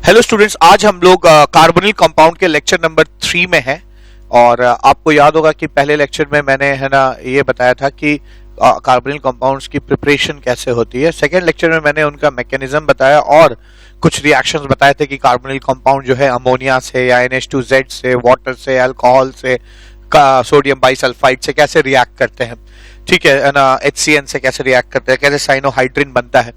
Hello students, आज हम लोग कार्बोनिल कंपाउंड के लेक्चर नंबर 3 में हैं। और आपको याद होगा कि पहले लेक्चर में मैंने है ना ये बताया था कि कार्बोनिल कंपाउंड्स की प्रिपरेशन कैसे होती है। सेकेंड लेक्चर में मैंने उनका मैकेनिज्म बताया और कुछ रिएक्शंस बताए थे कि कार्बोनिल कंपाउंड जो है अमोनिया से या NH2Z से, वाटर से, अल्कोहल से, सोडियम बाइसल्फाइड से कैसे रिएक्ट करते हैं, ठीक है ना, HCN से कैसे रिएक्ट करते हैं, कैसे साइनोहाइड्रिन बनता है।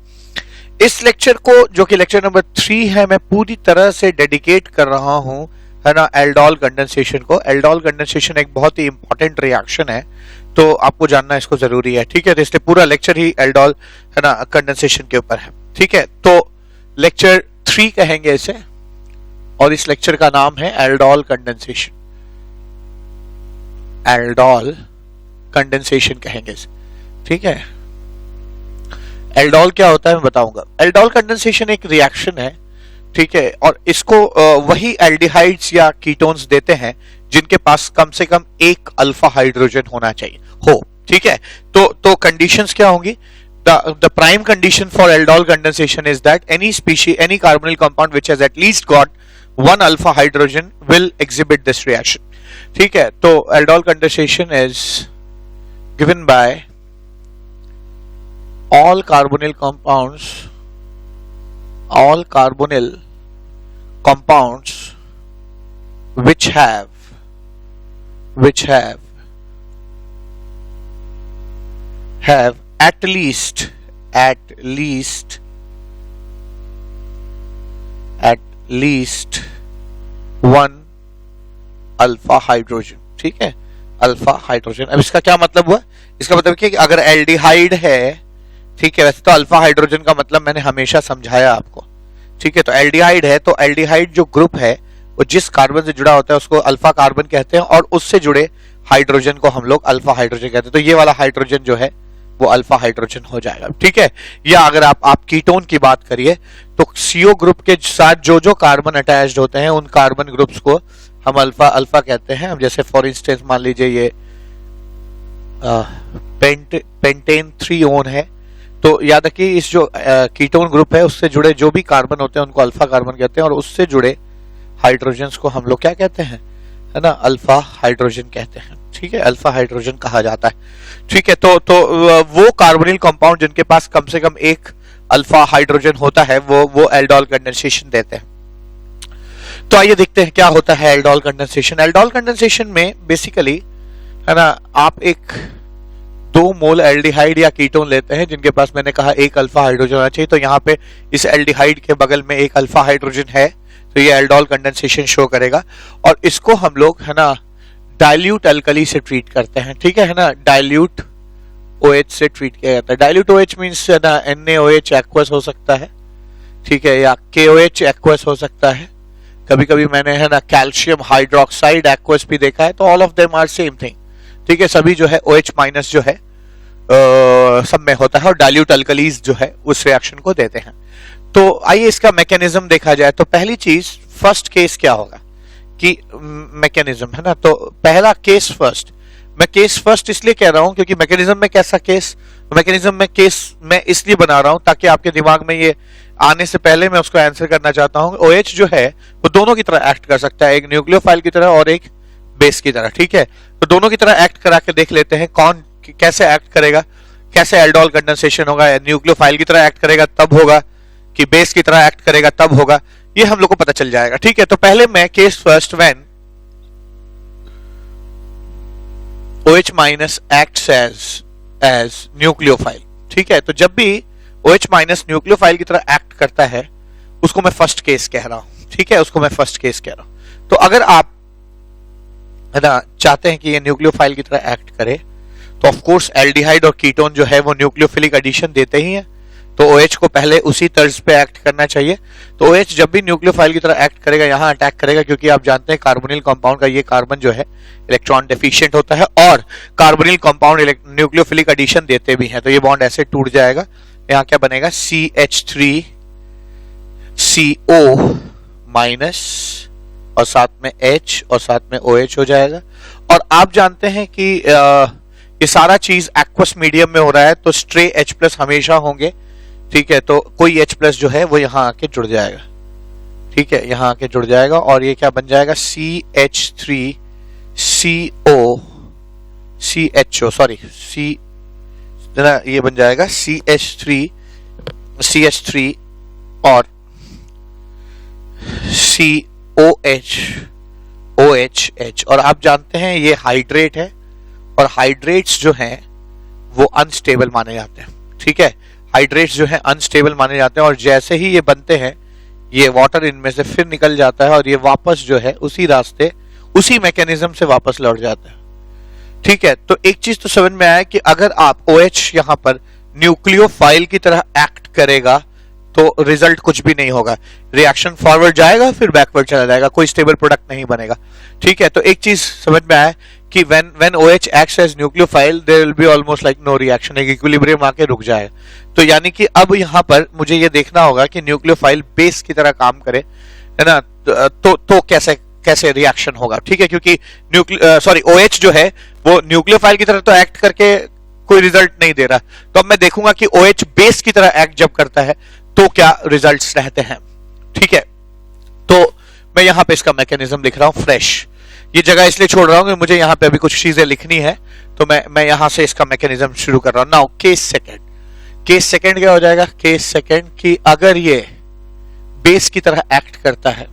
इस लेक्चर को, जो कि लेक्चर नंबर 3 है, मैं पूरी तरह से डेडिकेट कर रहा हूं है ना एल्डोल कंडेंसेशन को। एल्डोल कंडेंसेशन एक बहुत ही इंपॉर्टेंट रिएक्शन है, तो आपको जानना इसको जरूरी है, ठीक है। तो इसलिए पूरा लेक्चर ही एल्डोल है ना कंडेंसेशन के ऊपर है, ठीक है। तो लेक्चर 3 कहेंगे इसे, और इस लेक्चर का नाम है एल्डोल कंडेंसेशन। एल्डोल कंडेंसेशन कहेंगे इसे, ठीक है। एल्डोल क्या होता है मैं बताऊंगा। एल्डोल कंडेंसेशन एक रिएक्शन है, ठीक है, और इसको वही एल्डिहाइड्स या कीटोन्स देते हैं जिनके पास कम से कम एक अल्फा हाइड्रोजन होना चाहिए हो, ठीक है। तो कंडीशंस क्या होंगी? The prime condition for aldol condensation is that any carbonyl compound which has at least got one alpha hydrogen will exhibit this reaction, ठीक है। तो aldol condensation is given by all carbonyl compounds which have at least one alpha hydrogen, ठीक है, alpha hydrogen. अब इसका क्या मतलब हुआ? इसका मतलब कि अगर एल्डिहाइड है, ठीक है, वैसे तो अल्फा हाइड्रोजन का मतलब मैंने हमेशा समझाया आपको, ठीक है। तो एल्डिहाइड है, तो एल्डिहाइड जो ग्रुप है वो जिस कार्बन से जुड़ा होता है उसको अल्फा कार्बन कहते हैं, और उससे जुड़े हाइड्रोजन को हम लोग अल्फा हाइड्रोजन कहते हैं। तो ये वाला हाइड्रोजन जो है वो अल्फा हाइड्रोजन हो जाएगा, ठीक है। या अगर आप कीटोन की बात करिए तो CO ग्रुप के साथ जो कार्बन अटैच्ड होते हैं उन कार्बन ग्रुप्स को हम अल्फा कहते हैं। अब जैसे फॉर इंस्टेंस मान लीजिए ये पेंटेन 3 ओन है, तो याद रखिए इस जो कीटोन ग्रुप है उससे जुड़े जो भी कार्बन होते हैं उनको अल्फा कार्बन कहते हैं, और उससे जुड़े हाइड्रोजन्स को हम लोग क्या कहते हैं, है ना, अल्फा हाइड्रोजन कहते हैं, ठीक है, अल्फा हाइड्रोजन कहा जाता है, ठीक है। तो वो कार्बोनिल कंपाउंड जिनके पास कम से कम एक अल्फा हाइड्रोजन होता है वो एल्डोल कंडेंसेशन देते हैं। तो आइए देखते हैं क्या होता है एल्डोल कंडेंसेशन। एल्डोल कंडेंसेशन में बेसिकली है ना आप एक 2 मोल एल्डिहाइड या कीटोन लेते हैं जिनके पास मैंने कहा एक अल्फा हाइड्रोजन होना चाहिए। तो यहाँ पे इस एल्डिहाइड के बगल में एक अल्फा हाइड्रोजन है, तो ये एल्डोल कंडेंसेशन शो करेगा, और इसको हम लोग है ना डाइल्यूट अल्कली से ट्रीट करते हैं, ठीक है ना, डाइल्यूट OH से ट्रीट किया जाता है। डाइल्यूट OH मींस है ना NaOH एक्वस हो सकता है, ठीक है, या KOH एक्वस हो सकता है। कभी कभी मैंने है ना कैल्शियम हाइड्रोक्साइड एक्वस भी देखा है। तो all of them are same thing, ठीक है, सभी जो है OH माइनस जो है सब में होता है, और डाइल्यूट अल्कलीज जो है उस रिएक्शन को देते हैं। तो आइए इसका मैकेनिज्म देखा जाए। तो पहली चीज, फर्स्ट केस क्या होगा कि मैकेनिज्म है ना, तो पहला केस फर्स्ट। मैं केस फर्स्ट इसलिए कह रहा हूं क्योंकि मैकेनिज्म में कैसा केस, मैकेनिज्म में केस मैं इसलिए बना रहा हूं ताकि आपके दिमाग में ये आने से पहले मैं उसको आंसर करना चाहता हूं। OH जो है वो दोनों की तरह एक्ट कर सकता है, एक न्यूक्लियोफाइल की तरह और एक बेस की तरह, ठीक है। तो दोनों की तरह एक्ट करा के देख लेते हैं कौन कैसे एक्ट करेगा, कैसे एल्डोल कंडेंसेशन होगा। न्यूक्लियोफाइल की तरह एक्ट करेगा तब होगा कि बेस की तरह एक्ट करेगा तब होगा, ये हम लोग को पता चल जाएगा, ठीक है। तो पहले मैं case first, when OH minus acts as nucleophile, ठीक है। तो जब भी OH माइनस न्यूक्लियोफाइल की तरह एक्ट करता है उसको मैं फर्स्ट केस कह रहा हूं, ठीक है, उसको मैं फर्स्ट केस कह रहा हूं। तो अगर आप है ना चाहते हैं कि ये न्यूक्लियोफाइल की तरह एक्ट करे तो ऑफ कोर्स एल्डिहाइड और कीटोन जो है वो न्यूक्लियोफिलिक एडिशन देते ही हैं, तो OH को पहले उसी तर्ज पे एक्ट करना चाहिए। तो OH जब भी न्यूक्लियोफाइल की तरह एक्ट करेगा यहाँ अटैक करेगा, क्योंकि आप जानते हैं कार्बोनिल कंपाउंड का ये कार्बन जो है इलेक्ट्रॉन डेफिशिएंट होता है, और कार्बोनिल कंपाउंड न्यूक्लियोफिलिक एडिशन देते भी हैं। तो ये बॉन्ड ऐसे टूट जाएगा, यहाँ क्या बनेगा, CH3CO माइनस, और साथ में H और साथ में OH हो जाएगा। और आप जानते हैं कि ये सारा चीज एक्वस मीडियम में हो रहा है, तो स्ट्रे H+ हमेशा होंगे, ठीक है। तो कोई H+ जो है वो यहाँ आके जुड़ जाएगा, ठीक है, यहाँ आके जुड़ जाएगा और ये क्या बन जाएगा, CH3CO सॉरी ये बन जाएगा CH3 और OH और आप जानते हैं ये हाइड्रेट है और हाइड्रेट्स जो हैं वो अनस्टेबल माने जाते हैं। ठीक है, हाइड्रेट्स जो हैं अनस्टेबल माने जाते हैं और जैसे ही ये बनते हैं ये वाटर इनमें से फिर निकल जाता है और ये वापस जो है उसी रास्ते उसी मैकेनिज्म से वापस लौट जाता है। ठीक है, तो एक चीज तो समझ में आया कि अगर आप OH यहां पर न्यूक्लियोफाइल की तरह एक्ट करेगा तो रिजल्ट कुछ भी नहीं होगा, रिएक्शन फॉरवर्ड जाएगा फिर बैकवर्ड चला जाएगा, कोई स्टेबल प्रोडक्ट नहीं बनेगा। ठीक है, तो एक चीज समझ में आया कि when OH acts as nucleophile there will be almost like no reaction, एक इक्विलिब्रियम आके रुक जाएगा। तो यानी कि अब यहाँ पर मुझे ये देखना होगा कि न्यूक्लियोफाइल बेस की तरह काम करे, है ना, तो कैसे रिएक्शन होगा। ठीक है, क्योंकि OH जो है वो न्यूक्लियोफाइल की तरह तो एक्ट करके कोई रिजल्ट नहीं दे रहा, तो अब मैं देखूंगा कि OH बेस की तरह एक्ट जब करता है तो क्या रिजल्ट्स रहते हैं। ठीक है, तो मैं यहां पे इसका मैकेनिज्म लिख रहा हूं फ्रेश, ये जगह इसलिए छोड़ रहा हूं कि मुझे यहां पे अभी कुछ चीजें लिखनी है, तो मैं यहां से इसका मैकेनिज्म शुरू कर रहा हूं। नाउ केस सेकंड क्या हो जाएगा, केस सेकंड कि अगर ये बेस की तरह एक्ट करता है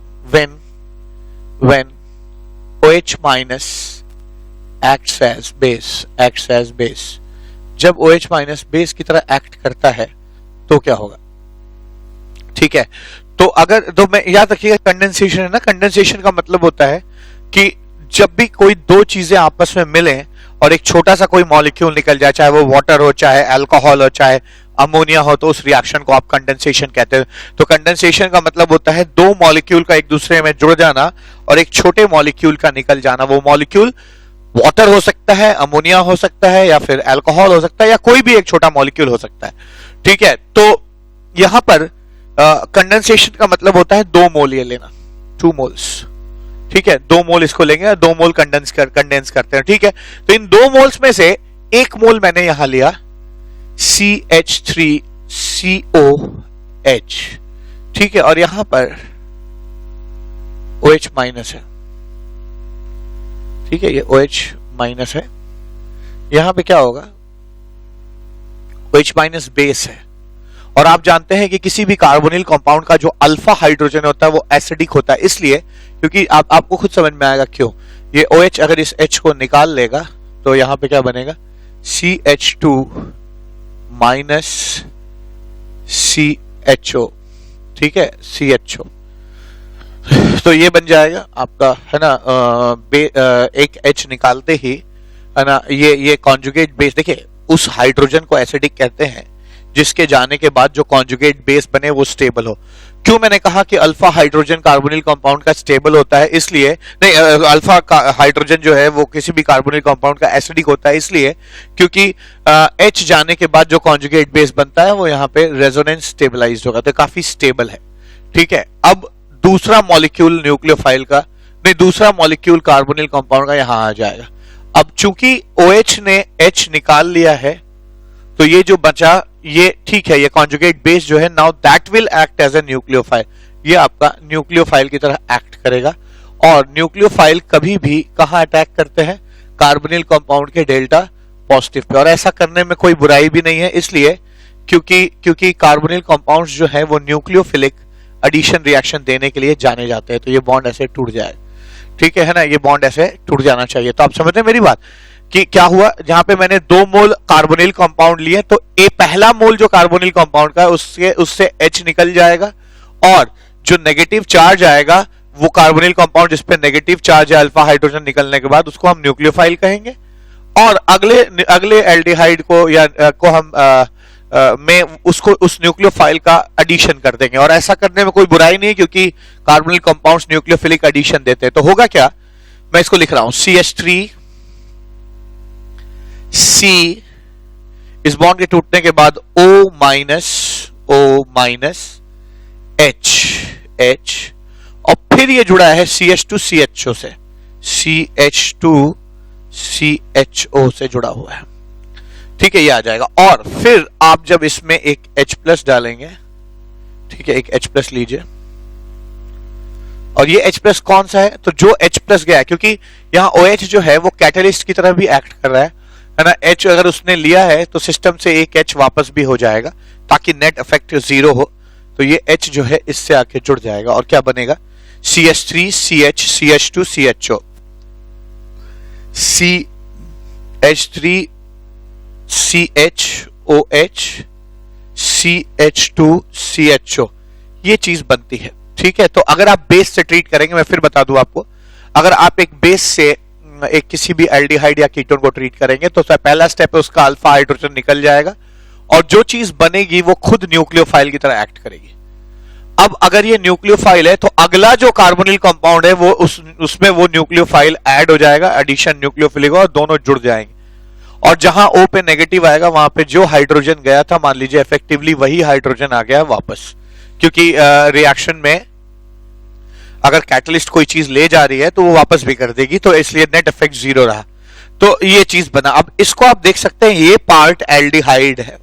when OH minus acts as base, जब OH minus बेस की तरह एक्ट करता है तो क्या होगा। ठीक है, तो अगर तो मैं याद रखिएगा कंडेंसेशन है ना, कंडेंसेशन का मतलब होता है कि जब भी कोई दो चीजें आपस में मिलें और एक छोटा सा कोई मॉलिक्यूल निकल जाए, चाहे वो वाटर हो, चाहे अल्कोहल हो, चाहे अमोनिया हो, तो उस रिएक्शन को आप कंडेंसेशन कहते हैं। तो कंडेंसेशन का मतलब होता है दो मॉलिक्यूल का एक दूसरे में जुड़ जाना और एक छोटे मॉलिक्यूल का निकल जाना। वो मॉलिक्यूल वाटर हो सकता है, अमोनिया हो सकता है, या फिर अल्कोहल हो सकता है, या कोई भी एक छोटा मॉलिक्यूल हो सकता है। ठीक है, तो यहां पर कंडेंसेशन का मतलब होता है 2 मोल ये लेना, 2 मोल्स। ठीक है, 2 मोल इसको लेंगे, 2 मोल कंडेंस करते हैं। ठीक है, तो इन 2 मोल्स में से 1 मोल मैंने यहां लिया CH3COH। ठीक है, और यहां पर OH माइनस है। ठीक है, ये OH माइनस है, यहां पे क्या होगा, OH माइनस बेस है। और आप जानते हैं कि किसी भी कार्बोनिल कंपाउंड का जो अल्फा हाइड्रोजन होता है वो एसिडिक होता है, इसलिए क्योंकि आपको खुद समझ में आएगा क्यों। ये OH अगर इस H को निकाल लेगा तो यहां पे क्या बनेगा, CH2 माइनस CHO। ठीक है, CHO, तो ये बन जाएगा आपका, है ना, एक H निकालते ही, है ना, ये कॉन्जुगेट बेस। देखिए, उस हाइड्रोजन को एसिडिक कहते हैं जिसके जाने के बाद जो कॉन्जुगेट बेस बने वो स्टेबल हो। क्यों मैंने कहा कि अल्फा हाइड्रोजन कार्बोनिल कंपाउंड का स्टेबल होता है, इसलिए नहीं, अल्फा हाइड्रोजन जो है वो किसी भी कार्बोनिल कंपाउंड का एसिडिक होता है, इसलिए क्योंकि H जाने के बाद जो कॉन्जुगेट बेस बनता है वो यहाँ पे रेजोनेंस स्टेबलाइज्ड होगा, तो काफी स्टेबल है। ठीक है, अब दूसरा मॉलिक्यूल न्यूक्लियोफाइल का, नहीं, दूसरा मॉलिक्यूल कार्बोनिल कंपाउंड का यहां आ जाएगा। अब चूंकि OH ने H निकाल लिया है तो ये जो बचा ये, ठीक है, ये कॉन्जुगेट बेस जो है, now that will act as a nucleophile, ये आपका न्यूक्लियोफाइल की तरह एक्ट करेगा। और न्यूक्लियोफाइल कभी भी कहां अटैक करते हैं, कार्बोनिल कंपाउंड के डेल्टा पॉजिटिव पे, और ऐसा करने में कोई बुराई भी नहीं है, इसलिए क्योंकि कार्बोनिल कंपाउंड्स जो है वो न्यूक्लियोफिलिक एडिशन रिएक्शन देने के लिए जाने जाते हैं, तो ये बॉन्ड ऐसे टूट जाएगा। ठीक है ना, ये बॉन्ड ऐसे टूट जाना चाहिए। तो आप समझते हैं मेरी बात कि क्या हुआ, जहां पे मैंने 2 मोल कार्बोनिल कंपाउंड लिए तो पहला मोल जो कार्बोनिल कंपाउंड का है उससे H निकल जाएगा, और जो नेगेटिव चार्ज आएगा वो कार्बोनिल कंपाउंड जिसपे नेगेटिव चार्ज है अल्फा हाइड्रोजन निकलने के बाद, उसको हम न्यूक्लियोफाइल कहेंगे। और अगले एल्डिहाइड को या को हम में उसको उस न्यूक्लियोफाइल का एडिशन कर देंगे, और ऐसा करने में कोई बुराई नहीं क्योंकि कार्बोनिल कंपाउंड्स न्यूक्लियोफिलिक एडिशन देते हैं। तो होगा क्या, मैं इसको लिख रहा हूं CH3 C, इस बॉन्ड के टूटने के बाद O माइनस H, और फिर ये जुड़ा है CH2 CHO से, CH2 CHO से जुड़ा हुआ है। ठीक है, ये आ जाएगा। और फिर आप जब इसमें एक H+ डालेंगे, ठीक है, एक H+ लीजिए, और ये H+ कौन सा है, तो जो H+ गया है, क्योंकि यहाँ OH जो है वो कैटलिस्ट की तरह भी एक्ट कर रहा है ना। H अगर उसने लिया है तो सिस्टम से एक H वापस भी हो जाएगा ताकि नेट इफेक्ट 0 हो। तो ये H जो है इससे आके जुड़ जाएगा और क्या बनेगा, CH3 CH CH2 CHO, CH3 CHOH CH2 CHO, ये चीज बनती है। ठीक है, तो अगर आप बेस से ट्रीट करेंगे, मैं फिर बता दूं आपको, अगर आप एक बेस से एक किसी भी एल्डिहाइड या कीटोन को ट्रीट करेंगे तो पहला स्टेप है उसका अल्फा हाइड्रोजन निकल जाएगा और जो चीज बनेगी वो खुद न्यूक्लियोफाइल की तरह एक्ट करेगी। अब अगर ये न्यूक्लियोफाइल है तो अगला जो कार्बोनिल कंपाउंड है वो उसमें वो न्यूक्लियोफाइल ऐड हो जाएगा, एडिशन न्यूक्लियोफिलिक, और दोनों जुड़ जाएंगे। और जहां O पे नेगेटिव आएगा वहां पे जो हाइड्रोजन गया था, मान लीजिए इफेक्टिवली वही हाइड्रोजन आ गया वापस, क्योंकि रिएक्शन में अगर कैटलिस्ट कोई चीज ले जा रही है तो वो वापस भी कर देगी, तो इसलिए नेट इफेक्ट 0 रहा। तो ये चीज बना। अब इसको आप देख सकते हैं, ये पार्ट एल्डिहाइड है,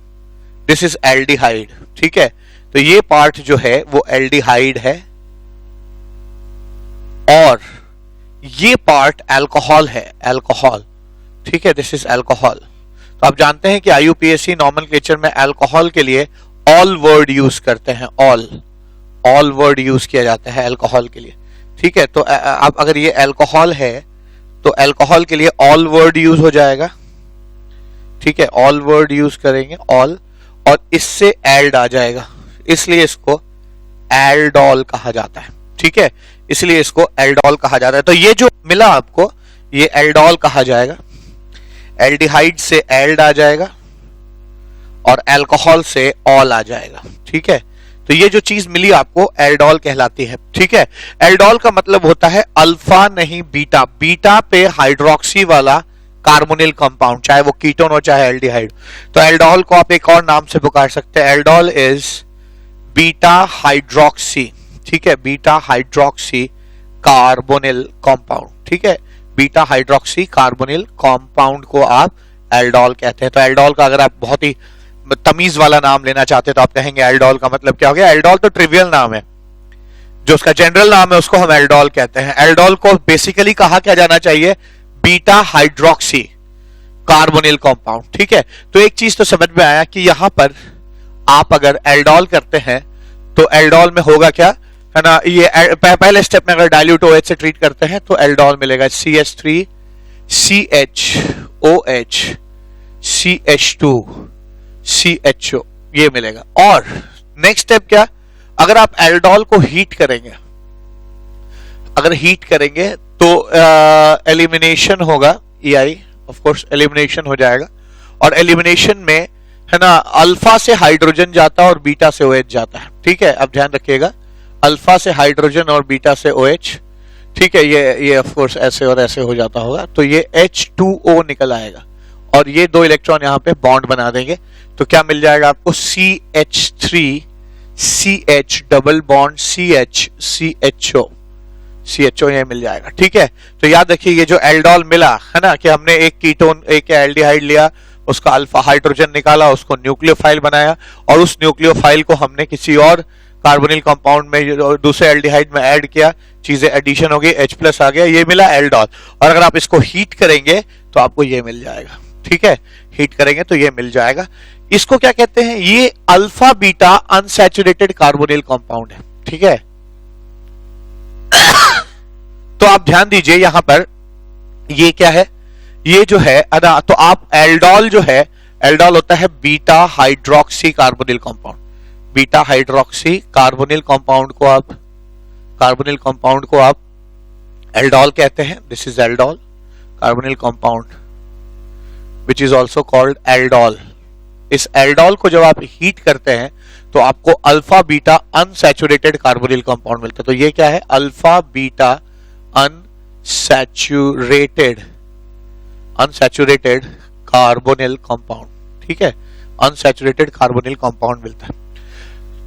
दिस इज एल्डिहाइड। ठीक है, तो ये पार्ट जो है वो एल्डिहाइड है और ये पार्ट अल्कोहल है, अल्कोहल। ठीक है, दिस इज अल्कोहल। तो आप जानते हैं कि IUPAC नॉमेनक्लेचर में अल्कोहल के लिए ऑल वर्ड यूज करते हैं, ऑल वर्ड यूज किया जाता है अल्कोहल के लिए। ठीक है, तो अब अगर ये अल्कोहल है तो अल्कोहल के लिए ऑल वर्ड यूज हो जाएगा। ठीक है, ऑल वर्ड यूज करेंगे, ऑल, और इससे एल्ड आ जाएगा, इसलिए इसको एल्डोल कहा जाता है। ठीक है, इसलिए इसको एल्डोल कहा जाता है। तो ये जो मिला आपको ये एल्डोल कहा जाएगा, एल्डिहाइड से एल्ड आ जाएगा और अल्कोहल से ऑल आ जाएगा। ठीक है, तो ये जो चीज मिली आपको एल्डोल कहलाती है। ठीक है, एल्डोल का मतलब होता है अल्फा नहीं बीटा, बीटा पे हाइड्रोक्सी वाला कार्बोनिल कंपाउंड, चाहे वो कीटोन हो चाहे एल्डिहाइड। तो एल्डोल को आप एक और नाम से पुकार सकते हैं, एल्डोल इज बीटा हाइड्रोक्सी। ठीक है, बीटा हाइड्रोक्सी कार्बोनिल कंपाउंड। ठीक है, बीटा हाइड्रोक्सी कार्बोनिल कंपाउंड को आप एल्डोल कहते हैं। तो एल्डोल का अगर आप बहुत ही तमीज वाला नाम लेना चाहते हैं तो आप कहेंगे एल्डोल का मतलब क्या हो गया। एल्डोल तो ट्रिवियल नाम है, जो उसका जनरल नाम है उसको हम एल्डोल कहते हैं। एल्डोल को बेसिकली कहा क्या जाना चाहिए, बीटा हाइड्रोक्सी कार्बोनिल कंपाउंड। ठीक है, तो एक चीज तो समझ में आया कि यहां पर आप अगर एल्डोल करते हैं तो एल्डोल में होगा क्या, है ना। ये पहले स्टेप में अगर डाइल्यूट OH से ट्रीट करते हैं तो एल्डोल मिलेगा CH3 CHOH CH2 CHO, ये मिलेगा। और नेक्स्ट स्टेप क्या, अगर आप एल्डोल को हीट करेंगे, अगर हीट करेंगे तो एलिमिनेशन होगा, EI ऑफ कोर्स एलिमिनेशन हो जाएगा। और एलिमिनेशन में, है ना, अल्फा से हाइड्रोजन जाता है और बीटा से OH जाता है। ठीक है, अब ध्यान रखिएगा, अल्फा से हाइड्रोजन और बीटा से OH। ठीक है, ये ऑफ कोर्स ऐसे और ऐसे हो जाता होगा, तो ये H2O निकल आएगा और ये दो इलेक्ट्रॉन यहां पे बॉन्ड बना देंगे। तो क्या मिल जाएगा आपको, CH3 CH double bond CH CHO ये मिल जाएगा। ठीक है, तो याद रखिए ये जो एल्डोल मिला है ना, कि हमने एक कीटोन एक एल्डिहाइड लिया, उसका अल्फा हाइड्रोजन निकाला, उसको न्यूक्लियोफाइल बनाया और उस न्यूक्लियोफाइल को हमने किसी और कार्बोनिल कंपाउंड में दूसरे एल्डिहाइड में ऐड किया, चीजें एडिशन हो गई, H+ आ गया, ये मिला एल्डोल। और अगर आप इसको हीट करेंगे तो आपको ये मिल जाएगा। ठीक है, हीट करेंगे तो ये मिल जाएगा। इसको क्या कहते हैं, ये alpha beta unsaturated carbonyl compound है। ठीक है, तो आप ध्यान दीजिए यहां पर ये क्या है, ये जो है अदा, तो आप एल्डोल जो है, एल्डोल होता है beta hydroxy carbonyl compound. Beta hydroxy carbonyl compound को आप एल्डोल कहते हैं। This is aldol carbonyl compound which is also called aldol. इस एल्डोल को जब आप हीट करते हैं तो आपको alpha beta unsaturated carbonyl compound मिलता है। तो ये क्या है, alpha beta unsaturated carbonyl compound. ठीक है, अनसैचुरेटेड कार्बोनिल कंपाउंड मिलता है।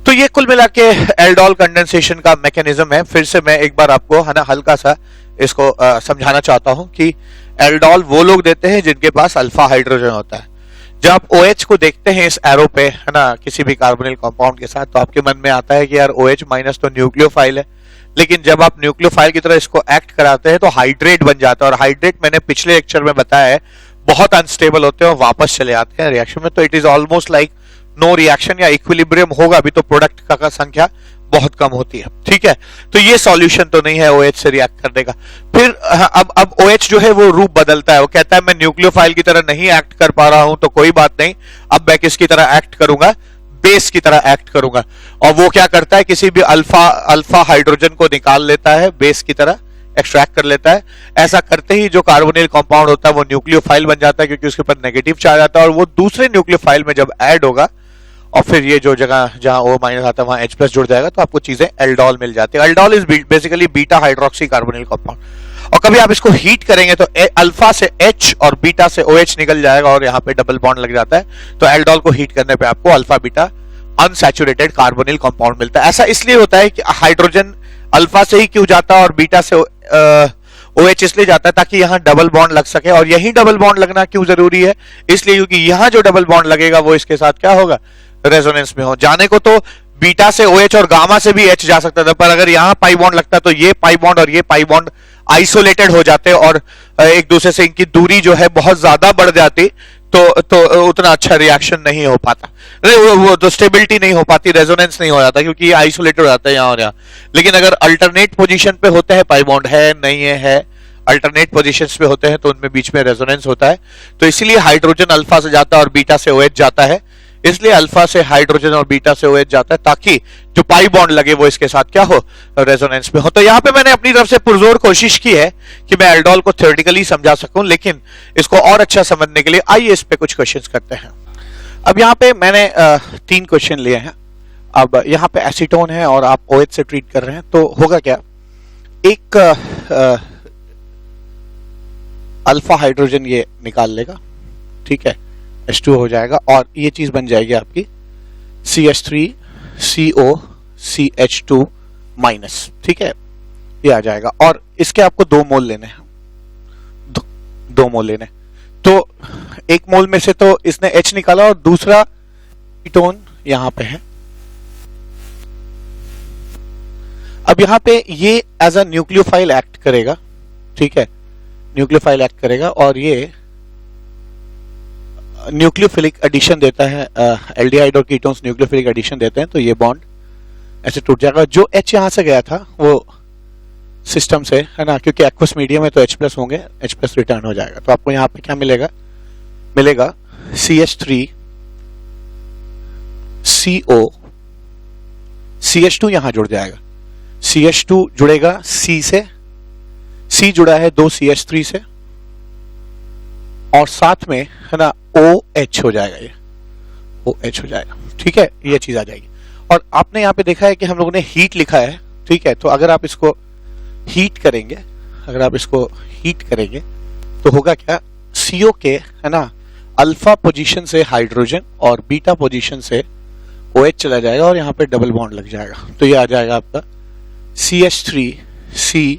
तो ये कुल मिला के एल्डोल कंडेंसेशन का मैकेनिज्म है। फिर से मैं एक बार आपको, है ना, हल्का सा इसको समझाना चाहता हूं कि एल्डोल वो लोग देते हैं जिनके पास अल्फा हाइड्रोजन होता है। जब आप OH को देखते हैं इस एरो पे, है ना, किसी भी कार्बोनिल कंपाउंड के साथ, तो आपके मन में आता है कि यार OH माइनस तो न्यूक्लियोफाइल है, लेकिन जब आप न्यूक्लियोफाइल की तरह इसको एक्ट कराते हैं तो हाइड्रेट बन जाता है, और हाइड्रेट मैंने पिछले लेक्चर में बताया है बहुत अनस्टेबल होते हैं और वापस चले आते हैं रिएक्शन में। तो it is almost like no reaction, या इक्विलिब्रियम होगा भी तो प्रोडक्ट का संख्या बहुत कम होती है। ठीक है, तो ये सॉल्यूशन तो नहीं है OH से रिएक्ट करने का। फिर अब OH जो है वो रूप बदलता है, वो कहता है मैं न्यूक्लियोफाइल की तरह नहीं एक्ट कर पा रहा हूं तो कोई बात नहीं, अब मैं किसकी तरह एक्ट करूंगा, बेस की तरह एक्ट करूंगा। और वो क्या करता है, किसी भी अल्फा हाइड्रोजन को निकाल लेता है, बेस की तरह एक्सट्रैक्ट कर लेता है। ऐसा करते ही जो कार्बोनिल कंपाउंड होता है वो न्यूक्लियोफाइल बन जाता है, क्योंकि उसके ऊपर नेगेटिव चार्ज आता है, और वो दूसरे न्यूक्लियोफाइल में जब ऐड होगा और फिर ये जो जगह जहां O माइनस आता है वहां H प्लस जुड़ जाएगा, तो आपको चीजें एल्डोल मिल जाती है। Aldol is basically beta hydroxy carbonyl compound. और कभी आप इसको हीट करेंगे तो अल्फा से H और बीटा से OH निकल जाएगा और यहाँ पे डबल बॉन्ड लग जाता है। तो एल्डोल को हीट करने पे आपको alpha beta unsaturated carbonyl compound मिलता है। ऐसा इसलिए होता है कि हाइड्रोजन अल्फा से ही क्यों जाता है और बीटा से OH इसलिए जाता है ताकि यहाँ डबल बॉन्ड लग सके। और यही डबल बॉन्ड लगना क्यों जरूरी है, इसलिए क्योंकि यहाँ जो डबल बॉन्ड लगेगा वो इसके साथ क्या होगा, रेजोनेंस में हो। जाने को तो बीटा से OH और गामा से भी H जा सकता था, पर अगर यहाँ पाई बॉन्ड लगता तो ये पाई बॉन्ड और ये पाई बॉन्ड आइसोलेटेड हो जाते और एक दूसरे से इनकी दूरी जो है बहुत ज्यादा बढ़ जाती, तो उतना अच्छा रिएक्शन नहीं हो पाता, वो तो स्टेबिलिटी नहीं हो पाती, रेजोनेंस नहीं हो जाता, क्योंकि ये आइसोलेटेड हो जाता है यहाँ और यहाँ। लेकिन अगर अल्टरनेट पोजीशन पे होते हैं, पाई बॉन्ड है नहीं है अल्टरनेट पोजीशंस पे होते हैं, तो उनमें बीच में रेजोनेंस होता है। तो इसीलिए हाइड्रोजन अल्फा से जाता है और बीटा से OH जाता है, इसलिए अल्फा से हाइड्रोजन और बीटा से OH जाता है ताकि जो पाई बॉन्ड लगे वो इसके साथ क्या हो, रेजोनेंस में हो। तो यहाँ पे मैंने अपनी तरफ से पुरजोर कोशिश की है कि मैं एल्डोल को थ्योरेटिकली समझा सकूं, लेकिन इसको और अच्छा समझने के लिए आइए इस पे कुछ क्वेश्चंस करते हैं। अब यहाँ पे मैंने 3 क्वेश्चन लिए हैं। अब यहाँ पे एसीटोन है और आप OH से ट्रीट कर रहे हैं, तो होगा क्या, एक अल्फा हाइड्रोजन ये निकाल लेगा, ठीक है, H2 हो जाएगा और ये चीज बन जाएगी आपकी CH3CO CH2 माइनस, ठीक है, ये आ जाएगा। और इसके आपको 2 मोल लेने हैं, 2 मोल लेने। तो 1 मोल में से तो इसने H निकाला और दूसरा कीटोन यहां पे है। अब यहां पे ये एज अ न्यूक्लियोफाइल एक्ट करेगा, ठीक है, न्यूक्लियोफाइल एक्ट करेगा और ये न्यूक्लियोफिलिक एडिशन देता है। एल्डिहाइड और कीटोन्स न्यूक्लियोफिलिक एडिशन देते हैं, तो ये बॉन्ड ऐसे टूट जाएगा। जो H यहां से गया था वो सिस्टम से, है ना, क्योंकि एक्वस मीडियम है तो H प्लस होंगे, H प्लस रिटर्न हो जाएगा। तो आपको यहाँ पे क्या मिलेगा, मिलेगा CH3CO CH2 यहां जुड़ जाएगा, CH2 जुड़ेगा C से, C जुड़ा है 2 CH3 से, और साथ में है ना OH हो जाएगा, ये OH हो जाएगा, ठीक है, ये चीज आ जाएगी। और आपने यहाँ पे देखा है कि हम लोगों ने हीट लिखा है, ठीक है, तो अगर आप इसको हीट करेंगे, अगर आप इसको हीट करेंगे तो होगा क्या, CO के, है ना, अल्फा पोजीशन से हाइड्रोजन और बीटा पोजीशन से OH चला जाएगा और यहाँ पे डबल बॉन्ड लग जाएगा। तो ये आ जाएगा आपका CH3C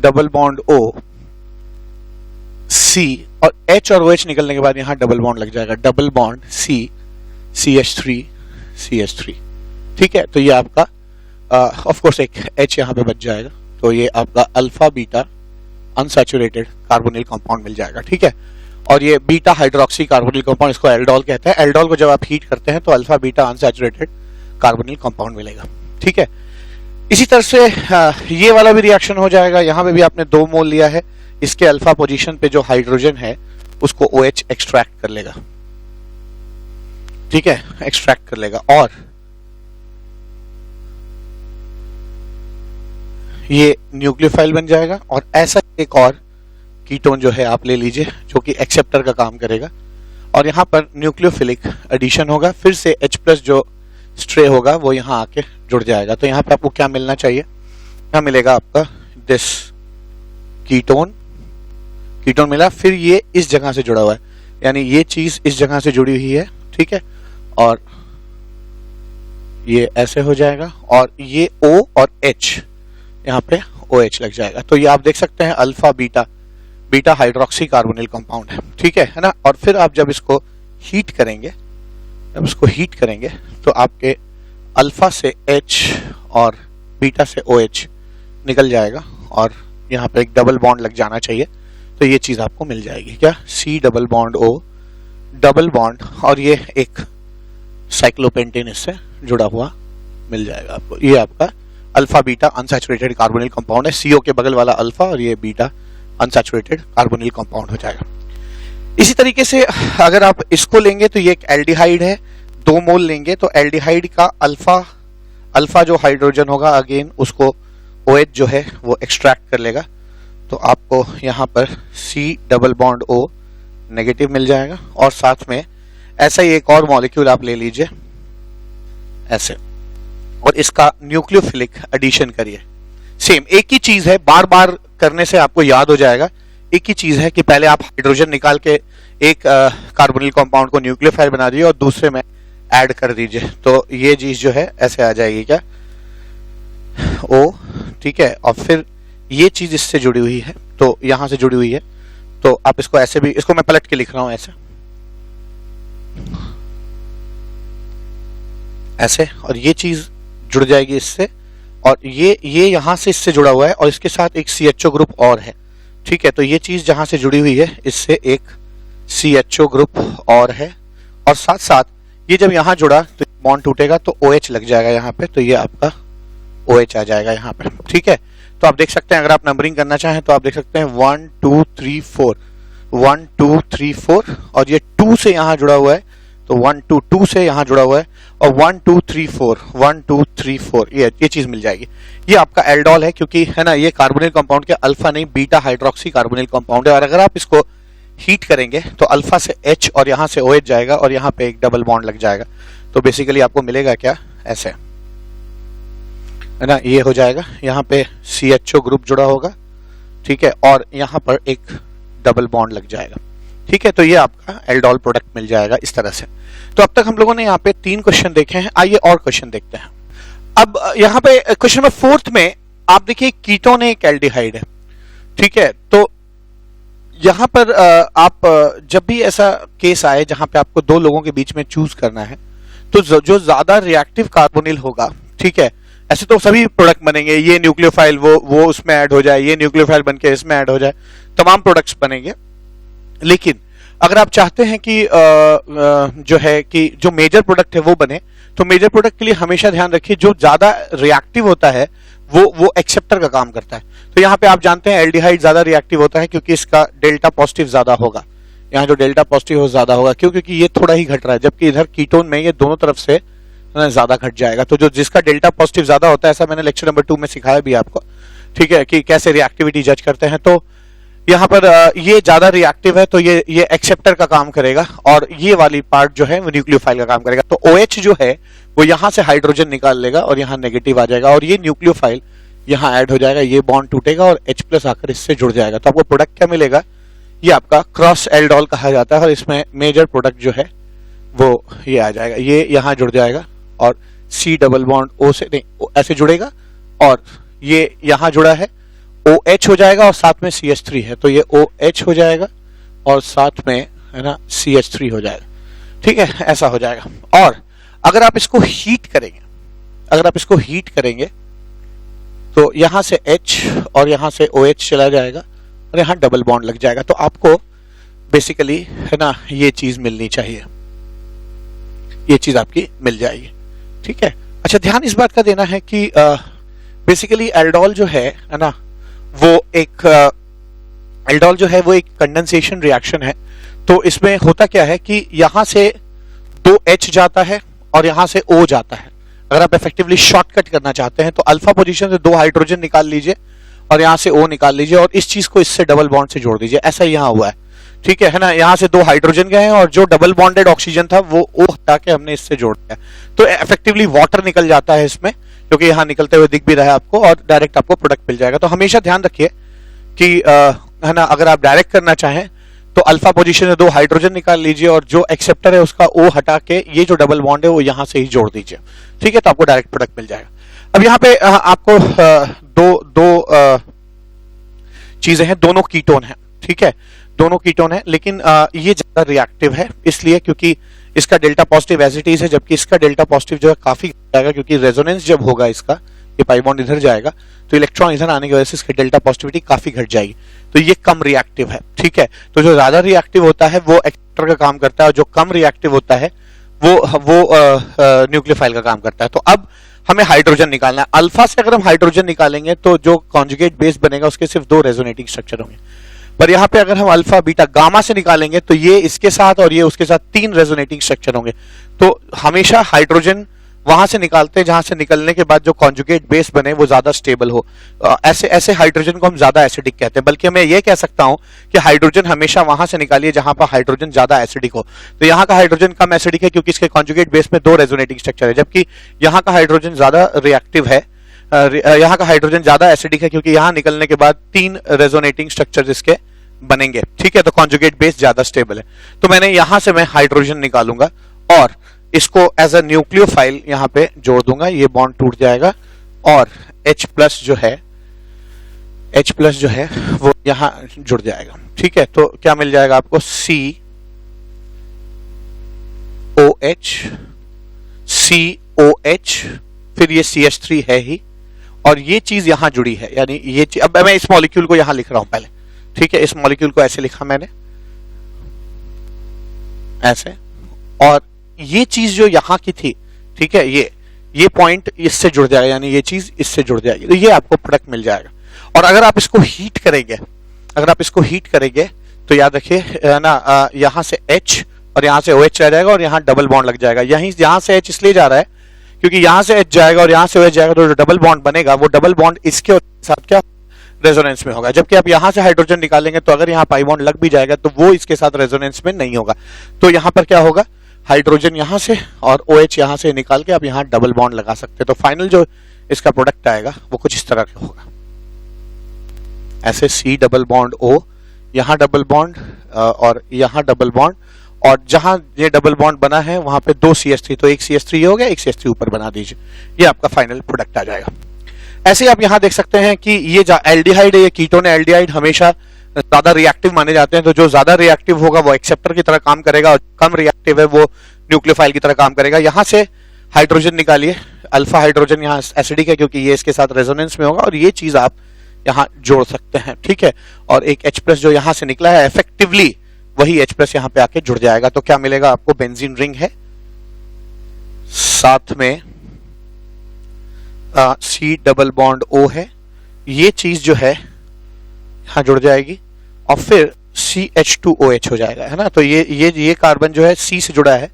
double bond O C, और H और OH निकलने के बाद यहां डबल बॉन्ड लग जाएगा, डबल बॉन्ड C CH3 ठीक है। तो ये आपका ऑफ कोर्स एक H यहां पे बच जाएगा, तो ये आपका alpha beta unsaturated carbonyl compound मिल जाएगा, ठीक है। और ये बीटा हाइड्रोक्सी कार्बोनिल कंपाउंड, इसको एल्डोल कहते हैं। एल्डोल को जब आप हीट करते हैं तो alpha beta unsaturated carbonyl compound मिलेगा, ठीक है। इसी तरह से ये वाला भी रिएक्शन हो जाएगा। यहां पे भी आपने 2 मोल लिया है, इसके अल्फा पोजीशन पे जो हाइड्रोजन है उसको OH एक्सट्रैक्ट कर लेगा, ठीक है, एक्सट्रैक्ट कर लेगा, और ये न्यूक्लियोफाइल बन जाएगा। और ऐसा एक और कीटोन जो है आप ले लीजिए जो कि एक्सेप्टर का काम करेगा, और यहां पर न्यूक्लियोफिलिक एडिशन होगा, फिर से H प्लस जो स्ट्रे होगा वो यहां आके जुड़ जाएगा। तो यहां पे आपको क्या मिलना चाहिए, क्या मिलेगा आपका, दिस कीटोन मिला, फिर ये इस जगह से जुड़ा हुआ है, यानी ये चीज इस जगह से जुड़ी हुई है, ठीक है, और ये ऐसे हो जाएगा, और ये O और H यहाँ पे OH लग जाएगा। तो ये आप देख सकते हैं alpha beta hydroxy carbonyl compound है, ठीक है ना। और फिर आप जब इसको हीट करेंगे, तो आपके अल्फा से H और बीटा से OH निकल जाएगा और यहाँ पे एक डबल बॉन्ड लग जाना चाहिए, तो ये चीज आपको मिल जाएगी। क्या? C double bond O double bond, और ये एक साइक्लोपेंटेन इससे जुड़ा हुआ मिल जाएगा आपको। ये आपका alpha beta unsaturated carbonyl compound है। CO के बगल वाला अल्फा और ये बीटा अनसैचुरेटेड कार्बोनिल कंपाउंड हो जाएगा। इसी तरीके से अगर आप इसको लेंगे तो ये एक एल्डिहाइड है, 2 मोल लेंगे तो एल्डिहाइड का अल्फा जो हाइड्रोजन होगा अगेन उसको OH जो है वो एक्सट्रैक्ट कर लेगा, तो आपको यहाँ पर C double bond O negative मिल जाएगा। और साथ में ऐसा ही एक और मॉलिक्यूल आप ले लीजिए ऐसे, और इसका न्यूक्लियोफिलिक एडिशन करिए। सेम एक ही चीज है, बार बार करने से आपको याद हो जाएगा। एक ही चीज है कि पहले आप हाइड्रोजन निकाल के एक कार्बोनिल कंपाउंड को न्यूक्लियोफाइल बना दीजिए और दूसरे में ऐड कर दीजिए, तो ये चीज जो है ऐसे आ जाएगी। क्या? O, ठीक है। और फिर ये चीज इससे जुड़ी हुई है, तो यहां से जुड़ी हुई है, तो आप इसको ऐसे भी, इसको मैं पलट के लिख रहा हूं ऐसे, और ये चीज जुड़ जाएगी इससे, और ये यहां से इससे जुड़ा हुआ है और इसके साथ एक CHO ग्रुप और है, ठीक है। तो ये चीज जहां से जुड़ी हुई है इससे एक CHO ग्रुप और है, और साथ साथ ये जब यहां जुड़ा तो बॉन्ड टूटेगा तो OH लग जाएगा यहाँ पे, तो ये आपका OH आ जाएगा यहाँ पे, ठीक है। तो आप देख सकते हैं, अगर आप नंबरिंग करना चाहें तो आप देख सकते हैं 1 2 3 4 1 2 3 4, और ये 2 से यहाँ जुड़ा हुआ है तो 1 2 2 से यहाँ जुड़ा हुआ है, और 1 2 3 4 1 2 3 4 ये चीज मिल जाएगी। ये आपका एल्डोल है, क्योंकि है ना ये कार्बोनिल कंपाउंड के अल्फा नहीं बीटा हाइड्रोक्सी कार्बोनिल कंपाउंड है। और अगर आप इसको हीट करेंगे तो अल्फा से H और यहाँ से OH जाएगा और यहाँ पे एक डबल बॉन्ड लग जाएगा, तो बेसिकली आपको मिलेगा क्या? ऐसे, है ना, ये हो जाएगा। यहाँ पे CHO ग्रुप जुड़ा होगा, ठीक है, और यहाँ पर एक डबल बॉन्ड लग जाएगा, ठीक है। तो ये आपका एल्डोल प्रोडक्ट मिल जाएगा इस तरह से। तो अब तक हम लोगों ने यहाँ पे 3 क्वेश्चन देखे हैं, आइए और क्वेश्चन देखते हैं। अब यहाँ पे क्वेश्चन नंबर 4 में आप देखिए कीटोन एक एल्डिहाइड है, ठीक है। तो यहाँ पर आप जब भी ऐसा केस आए जहां पे आपको 2 लोगों के बीच में चूज करना है, तो जो ज्यादा रिएक्टिव कार्बोनिल होगा, ठीक है, ऐसे तो सभी प्रोडक्ट बनेंगे, ये न्यूक्लियोफाइल वो उसमें ऐड हो जाए, ये न्यूक्लियोफाइल बनके इसमें ऐड हो जाए, तमाम प्रोडक्ट्स बनेंगे। लेकिन अगर आप चाहते हैं कि जो है कि जो मेजर प्रोडक्ट है वो बने, तो मेजर प्रोडक्ट के लिए हमेशा ध्यान रखिए जो ज्यादा रिएक्टिव होता है वो एक्सेप्टर का काम करता है। तो यहाँ पे आप जानते हैं एल्डिहाइड ज्यादा रिएक्टिव होता है क्योंकि इसका डेल्टा पॉजिटिव ज्यादा होगा, यहाँ जो डेल्टा पॉजिटिव हो ज्यादा होगा, क्यों? क्योंकि ये थोड़ा ही घट रहा है, जबकि इधर कीटोन में ये दोनों तरफ से ज्यादा घट जाएगा। तो जो जिसका डेल्टा पॉजिटिव ज्यादा होता है, ऐसा मैंने लेक्चर नंबर 2 में सिखाया भी आपको, ठीक है, कि कैसे रिएक्टिविटी जज करते हैं। तो यहाँ पर ये ज्यादा रिएक्टिव है तो ये एक्सेप्टर का काम करेगा, और ये वाली पार्ट जो है वो न्यूक्लियोफाइल का काम करेगा। तो OH जो है वो यहाँ से हाइड्रोजन निकाल लेगा और यहाँ नेगेटिव आ जाएगा, और ये न्यूक्लियोफाइल यहाँ ऐड हो जाएगा, ये बॉन्ड टूटेगा और H+ आकर इससे जुड़ जाएगा। तो आपको प्रोडक्ट क्या मिलेगा? ये आपका क्रॉस एल्डोल कहा जाता है, और इसमें मेजर प्रोडक्ट जो है वो ये आ जाएगा, ये यहाँ जुड़ जाएगा और C डबल बॉन्ड O से नहीं ऐसे जुड़ेगा, और ये यहाँ जुड़ा है OH हो जाएगा और साथ में CH3 है, तो ये OH हो जाएगा और साथ में है ना CH3 हो जाएगा, ठीक है, ऐसा हो जाएगा। और अगर आप इसको हीट करेंगे, तो यहां से H और यहां से OH चला जाएगा और यहां डबल बॉन्ड लग जाएगा। तो आपको बेसिकली है ना ये चीज मिलनी चाहिए, ये चीज आपकी मिल जाएगी, ठीक है। अच्छा, ध्यान इस बात का देना है कि बेसिकली एल्डोल जो है ना वो एक कंडेंसेशन रिएक्शन है। तो इसमें होता क्या है कि यहां से 2 H जाता है और यहां से O जाता है। अगर आप इफेक्टिवली शॉर्टकट करना चाहते हैं तो अल्फा पोजीशन से 2 हाइड्रोजन निकाल लीजिए और यहां से O निकाल लीजिए और इस चीज को इससे डबल बॉन्ड से जोड़ दीजिए। ऐसा यहां हुआ है, ठीक है ना। यहां से 2 हाइड्रोजन गए हैं और जो डबल बॉन्डेड ऑक्सीजन था वो O हटा के हमने इससे जोड़ दिया, तो इफेक्टिवली वाटर निकल जाता है इसमें, क्योंकि यहाँ निकलते हुए दिख भी रहा है आपको, और डायरेक्ट आपको प्रोडक्ट मिल जाएगा। तो हमेशा ध्यान रखिए कि है ना, अगर आप डायरेक्ट करना चाहें तो अल्फा पोजीशन में 2 हाइड्रोजन निकाल लीजिए और जो एक्सेप्टर है उसका O हटा के ये जो डबल बॉन्ड है वो यहां से ही जोड़ दीजिए, ठीक है, तो आपको डायरेक्ट प्रोडक्ट मिल जाएगा। अब यहाँ पे आपको दो चीजें हैं, दोनों कीटोन है, ठीक है, दोनों कीटोन है, लेकिन ये ज्यादा रिएक्टिव है इसलिए क्योंकि इसका delta positive as it is है, जबकि इसका डेल्टा पॉजिटिव जो है काफी जाएगा, क्योंकि रेजोनेंस जब होगा इसका ये पाई बॉन्ड इधर जाएगा तो इलेक्ट्रॉन इधर आने की वजह से इसकी डेल्टा पॉजिटिविटी काफी घट जाएगी, तो ये कम रिएक्टिव है। ठीक है, तो जो ज्यादा रिएक्टिव होता है वो एक्सेप्टर का काम करता है, और जो कम रिएक्टिव होता है वो न्यूक्लियोफाइल का काम करता है। तो अब हमें हाइड्रोजन निकालना है। अल्फा से अगर हम हाइड्रोजन निकालेंगे तो जो कॉन्जुगेट बेस बनेगा उसके सिर्फ 2 रेजोनेटिंग स्ट्रक्चर होंगे, पर यहाँ पे अगर हम अल्फा बीटा गामा से निकालेंगे तो ये इसके साथ और ये उसके साथ 3 रेजोनेटिंग स्ट्रक्चर होंगे। तो हमेशा हाइड्रोजन वहां से निकालते हैं जहां से निकलने के बाद जो कॉन्जुगेट बेस बने वो ज्यादा स्टेबल हो। ऐसे हाइड्रोजन को हम ज्यादा एसिडिक कहते हैं, बल्कि मैं ये कह सकता हूं कि हाइड्रोजन हमेशा वहां से निकालिए जहां पर हाइड्रोजन ज्यादा एसिडिक हो। तो यहाँ का हाइड्रोजन कम एसिडिक है क्योंकि इसके कॉन्जुगेट बेस में 2 रेजोनेटिंग स्ट्रक्चर है, जबकि यहाँ का हाइड्रोजन ज्यादा रिएक्टिव है, यहाँ का हाइड्रोजन ज्यादा एसिडिक है क्योंकि यहाँ निकलने के बाद 3 रेजोनेटिंग स्ट्रक्चर इसके बनेंगे। ठीक है, तो कॉन्जुगेट बेस ज्यादा स्टेबल है। तो मैंने यहां से मैं हाइड्रोजन निकालूंगा और इसको एज अ न्यूक्लियोफाइल यहां पे जोड़ दूंगा, ये बॉन्ड टूट जाएगा और H प्लस जो है वो यहां जुड़ जाएगा। ठीक है, तो क्या मिल जाएगा आपको COH, फिर ये CH3 है ही, और ये चीज यहां जुड़ी है, यानी ये चीज। अब मैं इस मॉलिक्यूल को यहां लिख रहा हूं पहले। ठीक है, इस मॉलिक्यूल को ऐसे लिखा मैंने, ऐसे, और ये चीज जो यहां की थी, ठीक है, ये पॉइंट इससे जुड़ जाएगा, यानी ये चीज इससे जुड़ जाएगी, तो ये आपको प्रोडक्ट मिल जाएगा। और अगर आप इसको हीट करेंगे तो याद रखिए ना, यहां से H और यहां से OH रह जाएगा और यहां डबल बॉन्ड लग जाएगा। यहां से H इसलिए जा रहा है क्योंकि यहां से H जाएगा और यहां से OH जाएगा, तो जो डबल बॉन्ड बनेगा वो डबल बॉन्ड इसके साथ क्या रेजोनेंस में होगा। जबकि आप यहां से हाइड्रोजन निकालेंगे तो अगर यहां पाई बॉन्ड लग भी जाएगा तो वो इसके साथ रेजोनेंस में नहीं होगा। तो यहां पर क्या होगा, हाइड्रोजन यहां से और OH यहां से निकाल के आप यहां डबल बॉन्ड लगा सकते हैं। तो फाइनल जो इसका प्रोडक्ट आएगा वो कुछ इस तरह का होगा, ऐसे C डबल बॉन्ड O, यहां डबल बॉन्ड और यहां डबल बॉन्ड, और जहां ये डबल बॉन्ड बना है वहां पे 2 CH3, तो एक CH3 हो गया, एक CH3 ऊपर बना दीजिए, ये आपका फाइनल प्रोडक्ट आ जाएगा। ऐसे आप यहां देख सकते हैं कि ये जो एल्डिहाइड है, ये कीटोन एल्डिहाइड हमेशा ज्यादा रिएक्टिव माने जाते हैं। तो जो ज्यादा रिएक्टिव होगा वो एक्सेप्टर की तरह काम करेगा और कम रिएक्टिव है वो न्यूक्लियोफाइल की तरह काम करेगा। यहां से हाइड्रोजन निकालिए, अल्फा हाइड्रोजन यहाँ एसिडिक है क्योंकि ये इसके साथ रेजोनेंस में होगा, और ये चीज आप यहाँ जोड़ सकते हैं। ठीक है, और एक H प्लस जो यहां से निकला है इफेक्टिवली वही H प्लस यहां पे आके जुड़ जाएगा। तो क्या मिलेगा आपको, बेंजीन रिंग है, साथ में C डबल बॉन्ड O है, ये चीज जो है यहां जुड़ जाएगी और फिर CH2OH हो जाएगा, है ना। तो ये कार्बन जो है C से जुड़ा है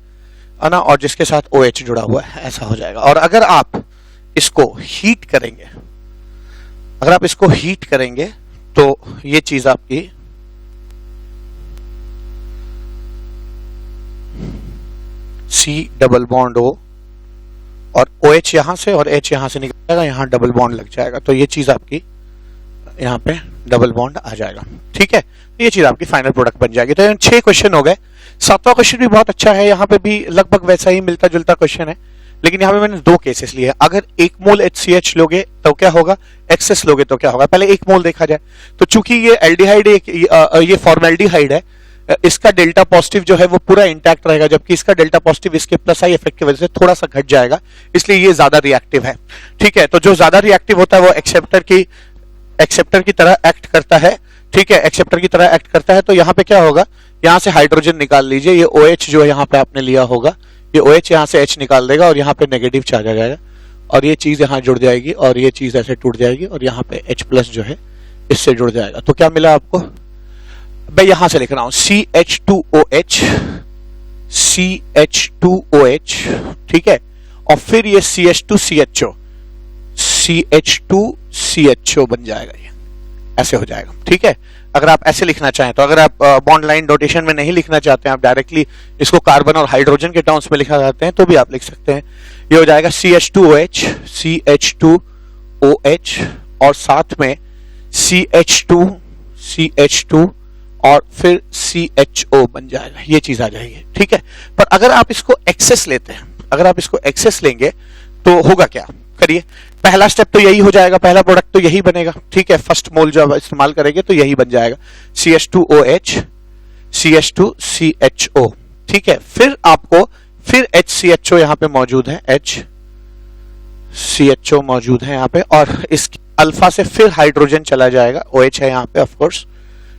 ना, और जिसके साथ OH जुड़ा हुआ है, ऐसा हो जाएगा। और अगर आप इसको हीट करेंगे, तो ये चीज आपकी C डबल बॉन्ड O और OH यहां से और H यहां से निकल जाएगा, यहां डबल बॉन्ड लग जाएगा, तो ये चीज आपकी यहाँ पे डबल बॉन्ड आ जाएगा। ठीक है, ये चीज आपकी फाइनल प्रोडक्ट बन जाएगी। तो 6 क्वेश्चन हो गए। 7वां क्वेश्चन भी बहुत अच्छा है, यहाँ पे भी लगभग वैसा ही मिलता जुलता क्वेश्चन है, लेकिन यहाँ पे मैंने 2 केसेस लिए। अगर 1 मोल HCH लोगे तो क्या होगा, एक्सेस लोगे तो क्या होगा। पहले 1 मोल देखा जाए तो चूंकि ये एल्डिहाइड ये फॉर्मेल्डिहाइड है, इसका डेल्टा पॉजिटिव जो है वो पूरा इंटैक्ट रहेगा, जबकि इसका डेल्टा पॉजिटिव इसके प्लस आई इफेक्ट की वजह से थोड़ा सा घट जाएगा, इसलिए ये ज्यादा रिएक्टिव है। ठीक है, तो जो ज्यादा रिएक्टिव होता है वो एक्सेप्टर की तरह एक्ट करता है। ठीक है, एक्सेप्टर की तरह एक्ट करता है। तो यहाँ पे क्या होगा, यहाँ से हाइड्रोजन निकाल लीजिए, ये OH जो यहाँ पे आपने लिया होगा, ये OH यहाँ से H निकाल देगा और यहाँ पे नेगेटिव चार्ज आ जाएगा, और ये चीज यहाँ जुड़ जाएगी और ये चीज ऐसे टूट जाएगी और यहाँ पे H प्लस जो है इससे जुड़ जाएगा। तो क्या मिला आपको, मैं यहां से लिख रहा हूं CH2OH, ठीक है, और फिर ये CH2CHO बन जाएगा, ये ऐसे हो जाएगा। ठीक है, अगर आप ऐसे लिखना चाहें तो, अगर आप बॉन्ड लाइन नोटेशन में नहीं लिखना चाहते हैं, आप डायरेक्टली इसको कार्बन और हाइड्रोजन के टर्म्स में लिखना चाहते हैं तो भी आप लिख सकते हैं। ये हो जाएगा CH2OH और साथ में CH2 और फिर CHO बन जाएगा, ये चीज आ जाएगी। ठीक है, पर अगर आप इसको एक्सेस लेते हैं, अगर आप इसको एक्सेस लेंगे तो होगा क्या, करिए। पहला स्टेप तो यही हो जाएगा, पहला प्रोडक्ट तो यही बनेगा। ठीक है, फर्स्ट मोल जो इस्तेमाल करेंगे तो यही बन जाएगा, CH2OH CH2CHO। ठीक है, फिर आपको फिर HCHO यहां पे मौजूद है, CHO मौजूद है यहाँ पे, और इस अल्फा से फिर हाइड्रोजन चला जाएगा, OH है यहाँ पे ऑफ कोर्स,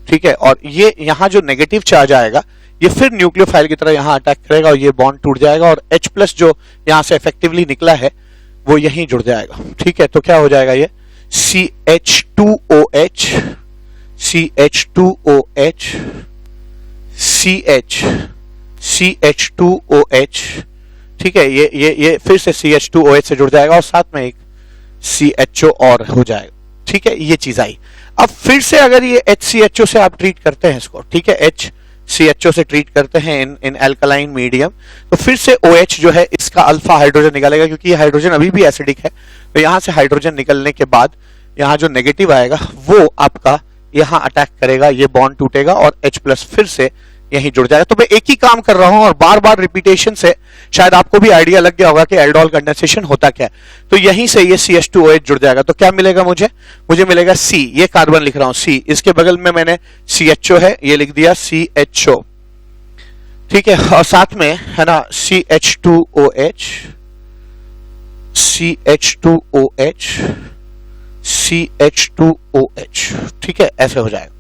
ठीक है। और ये यहाँ जो नेगेटिव चार्ज आएगा ये फिर न्यूक्लियोफाइल की तरह यहाँ अटैक करेगा और ये बॉन्ड टूट जाएगा, और H+ जो यहाँ से इफेक्टिवली निकला है वो यहीं जुड़ जाएगा, ठीक है। तो क्या हो जाएगा ये CH2OH, CH2OH, CH2OH, ठीक है। ये फिर से CH2OH से जुड़ जाएगा और साथ में एक CHO और हो जाएगा, ठीक है। ये चीज आई। अब फिर से अगर ये HCHO से आप ट्रीट करते हैं इसको, ठीक है, HCHO से ट्रीट करते हैं इन एल्कलाइन मीडियम, तो फिर से OH जो है इसका अल्फा हाइड्रोजन निकालेगा, क्योंकि ये हाइड्रोजन अभी भी एसिडिक है। तो यहां से हाइड्रोजन निकलने के बाद यहाँ जो नेगेटिव आएगा वो आपका यहाँ अटैक करेगा, ये बॉन्ड टूटेगा और H+ फिर से यहीं जुड़ जाएगा। तो मैं एक ही काम कर रहा हूं और बार बार रिपीटेशन से शायद आपको भी आइडिया लग गया होगा कि एल्डोल कंडेंसेशन होता क्या है। तो यहीं से ये CH2OH जुड़ जाएगा। तो क्या मिलेगा मुझे मिलेगा C, ये कार्बन लिख रहा हूं C, इसके बगल में मैंने CHO है ये लिख दिया CHO, ठीक है। और साथ में है ना CH2OH, CH2OH, CH2OH, ठीक है, ऐसे हो जाएगा,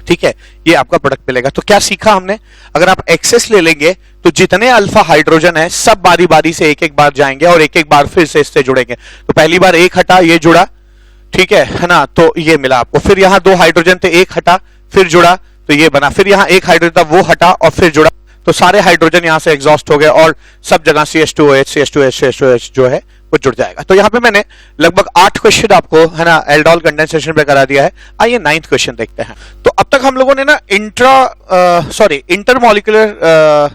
ठीक है। ये आपका प्रोडक्ट मिलेगा। तो क्या सीखा हमने, अगर आप एक्सेस ले लेंगे तो जितने अल्फा हाइड्रोजन है सब बारी बारी से एक एक बार जाएंगे और एक एक बार फिर से इससे जुड़ेंगे। तो पहली बार एक हटा, ये जुड़ा, ठीक है ना, तो ये मिला आपको। फिर यहां 2 हाइड्रोजन थे, एक हटा फिर जुड़ा तो ये बना, फिर यहां एक हाइड्रोजन था वो हटा और फिर जुड़ा, तो सारे हाइड्रोजन यहां से एग्जॉस्ट हो गए और सब जगह CH2OH जो है वो जुड़ जाएगा। तो यहाँ पे मैंने लगभग 8 क्वेश्चन आपको है ना एल्डोल कंडेंसेशन पे करा दिया है। आइए 9th क्वेश्चन देखते हैं। तो अब तक हम लोगों ने ना इंटरमॉलिक्यूलर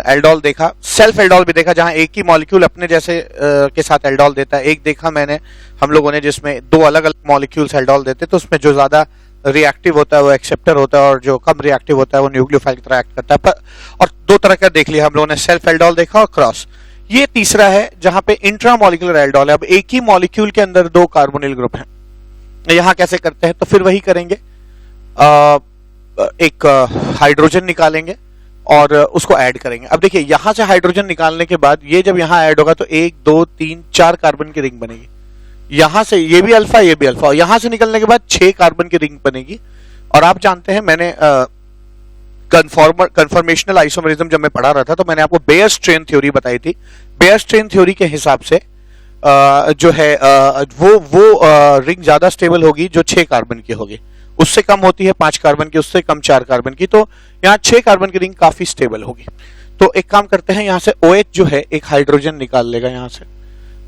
एल्डोल देखा, सेल्फ एल्डोल भी देखा जहां एक ही मॉलिक्यूल अपने जैसे के साथ एल्डोल देता है। एक देखा मैंने हम लोगों ने जिसमें 2 अलग अलग मॉलिक्यूल्स एल्डोल देते, तो उसमें जो ज्यादा रिएक्टिव होता है वो एक्सेप्टर होता है और जो कम रिएक्टिव होता है वो न्यूक्लियोफाइल की तरह एक्ट करता है। और 2 तरह का देख लिया हम लोगों ने, सेल्फ एल्डोल देखा और क्रॉस। ये तीसरा है जहां पे इंट्रामॉलिक्यूलर एल्डोल है। अब एक ही मॉलिक्यूल के अंदर 2 कार्बोनिल ग्रुप हैं, यहां कैसे करते हैं, तो फिर वही करेंगे, एक हाइड्रोजन निकालेंगे और उसको ऐड करेंगे। अब देखिए यहां से हाइड्रोजन निकालने के बाद ये जब यहां ऐड होगा तो 1 2 3 4 कार्बन की रिंग बनेगी। यहां से ये भी अल्फा ये भी अल्फा, और यहां से निकलने के बाद 6 कार्बन की रिंग बनेगी। और आप जानते हैं मैंने कन्फॉर्मेशनल आइसोमरिज्म जब मैं पढ़ा रहा था तो मैंने आपको बेयर स्ट्रेन थ्योरी बताई थी। बेयर स्ट्रेन थ्योरी के हिसाब से जो है वो रिंग ज्यादा स्टेबल होगी जो 6 कार्बन की होगी, उससे कम होती है 5 कार्बन की, उससे कम 4 कार्बन की। तो यहाँ 6 कार्बन की रिंग काफी स्टेबल होगी। तो एक काम करते हैं, यहाँ से OH जो है एक हाइड्रोजन निकाल लेगा, यहाँ से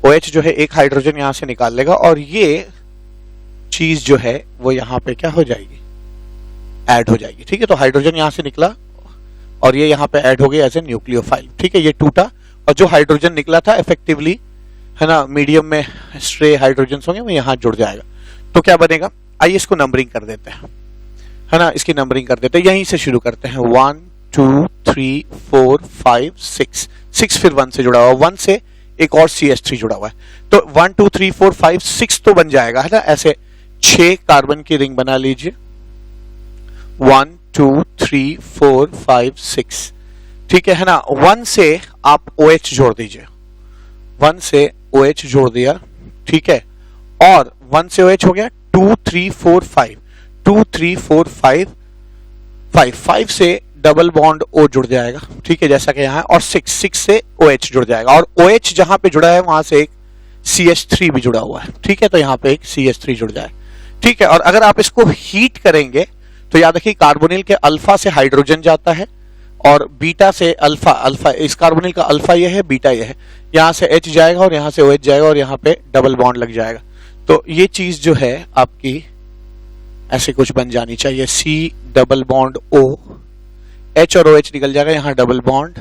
OH जो है एक हाइड्रोजन यहाँ से निकाल लेगा और ये चीज जो है वो यहाँ पे क्या हो जाएगी, ऐड हो जाएगी, ठीक है। तो हाइड्रोजन यहां से निकला और ये यहां पे ऐड हो गया एज ए न्यूक्लियोफाइल, ठीक है। ये टूटा और जो हाइड्रोजन निकला था इफेक्टिवली है ना मीडियम में स्ट्रे हाइड्रोजन होंगे वो यहां जुड़ जाएगा। तो क्या बनेगा, आइए इसको नंबरिंग कर देते हैं, है ना, इसकी नंबरिंग कर देते हैं। यहीं से शुरू करते हैं, 1 2 3 4 5 6, 6 फिर 1 से जुड़ा हुआ, 1 से एक और CH3 जुड़ा हुआ है। तो 1 2 3 4 5 6 तो बन जाएगा, है ना। ऐसे 6 कार्बन की रिंग बना लीजिए, 1 2 3 4 5 6, ठीक है ना। 1 से आप OH जोड़ दीजिए, 1 से OH जोड़ दिया, ठीक है। और 1 से OH हो गया 2 3 4 5, 2 3 4 5 5 से डबल बॉन्ड O जुड़ जाएगा, ठीक है, जैसा कि यहाँ है। और 6 से OH जुड़ जाएगा और OH जहां पे जुड़ा है वहां से एक CH3 भी जुड़ा हुआ है, ठीक है। तो यहाँ पे एक CH3 जुड़ जाए, ठीक है। और अगर आप इसको हीट करेंगे तो याद रखिए कार्बोनिल के अल्फा से हाइड्रोजन जाता है और बीटा से अल्फा इस कार्बोनिल का अल्फा ये है, बीटा ये है, यहां से H जाएगा और यहां से OH जाएगा और यहां पे डबल बॉन्ड लग जाएगा। तो ये चीज जो है आपकी ऐसे कुछ बन जानी चाहिए, C double bond O, H और OH निकल जाएगा, यहां डबल बॉन्ड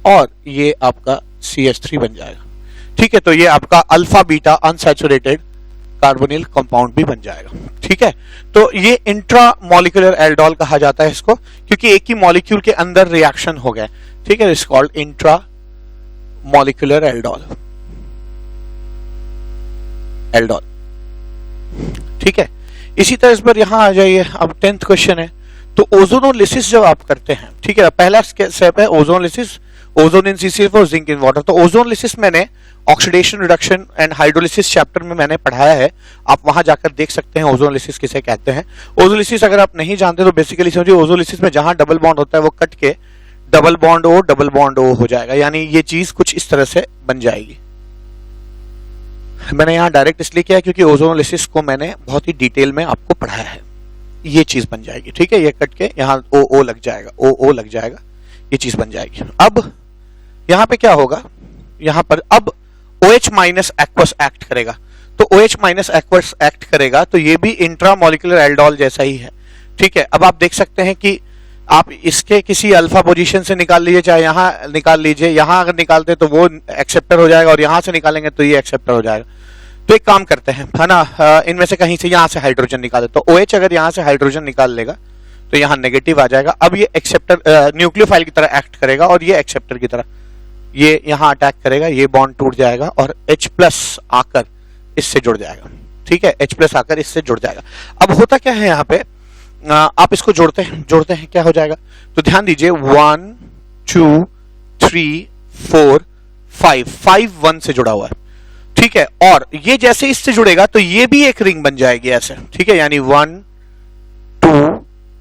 और ये आपका CH3 बन जाएगा, ठीक है। तो ये आपका alpha beta unsaturated carbonyl compound भी बन जाएगा, ठीक है। तो ये इंट्रामॉलिक्यूलर एल्डोल कहा जाता है इसको, क्योंकि एक ही मॉलिक्यूल के अंदर रिएक्शन हो गया, ठीक है। इट्स कॉल्ड इंट्रामॉलिक्यूलर एल्डोल, ठीक है। इसी तरह इस पर यहां आ जाइए, अब 10th क्वेश्चन है। तो ओजोनोलिसिस जब आप करते हैं, ठीक है, पहला स्टेप है ozonolysis. Ozone in CCl4, zinc in water. तो ओजोन लिसिस मैंने oxidation reduction and hydrolysis chapter में मैंने पढ़ाया है, आप वहां जाकर देख सकते हैं ओजोन लिसिस किसे कहते हैं। ओजोन लिसिस अगर आप नहीं जानते तो बेसिकली समझिए ओजोन लिसिस में जहां डबल बॉन्ड होता है वो कट के डबल बॉन्ड ओ हो जाएगा, यानी ये चीज कुछ इस तरह से बन जाएगी। मैंने यहाँ डायरेक्ट इसलिए किया क्योंकि ओजोन लिसिस को मैंने बहुत ही डिटेल में आपको पढ़ाया है। ये चीज बन जाएगी, ठीक है, ये कट के यहाँ ओ लग जाएगा, ओ लग जाएगा, ये चीज बन जाएगी। अब यहाँ पे क्या होगा, यहाँ पर अब OH माइनस एक्वस एक्ट करेगा, तो OH माइनस एक्वस एक्ट करेगा तो ये भी इंट्रामोलिकुलर एल्डोल जैसा ही है, ठीक है। अब आप देख सकते हैं कि आप इसके किसी अल्फा पोजीशन से निकाल लीजिए, चाहे यहाँ निकाल लीजिए, यहाँ अगर निकालते तो वो एक्सेप्टर हो जाएगा और यहाँ से निकालेंगे तो ये एक्सेप्टर हो जाएगा। तो एक काम करते हैं, है ना, इनमें से कहीं से यहाँ से हाइड्रोजन निकाले, तो OH अगर यहाँ से हाइड्रोजन निकाल लेगा तो यहाँ नेगेटिव आ जाएगा। अब ये एक्सेप्टर न्यूक्लियोफाइल की तरह एक्ट करेगा और ये एक्सेप्टर की तरह ये यहाँ अटैक करेगा, ये बॉन्ड टूट जाएगा और H+ आकर इससे जुड़ जाएगा, ठीक है, H+ आकर इससे जुड़ जाएगा। अब होता क्या है यहाँ पे, आप इसको जोड़ते हैं क्या हो जाएगा, तो ध्यान दीजिए 1 2 3 4 5 1 से जुड़ा हुआ है, ठीक है। और ये जैसे इससे जुड़ेगा तो ये भी एक रिंग बन जाएगी ऐसे, ठीक है, यानी 1 2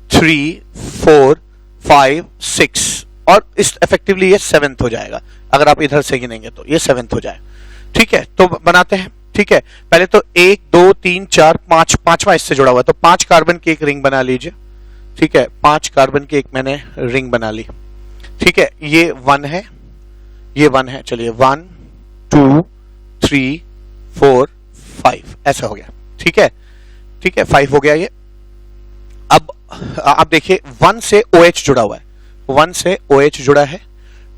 3 4 5 6 और इस इफेक्टिवली ये 7th हो जाएगा। अगर आप इधर से गिनेंगे तो ये 7th हो जाएगा, ठीक है। तो बनाते हैं, ठीक है, पहले तो 1 2 3 4 5 पांचवा इससे जुड़ा हुआ है, तो 5 कार्बन की एक रिंग बना लीजिए, ठीक है, 5 कार्बन की एक मैंने रिंग बना ली, ठीक है। ये 1 है, ये 1 है, चलिए 1 2 3 4 5 ऐसा हो गया, ठीक है, ठीक है, 5 हो गया ये। अब आप देखिए 1 से OH जुड़ा हुआ है, 1 से OH जुड़ा है,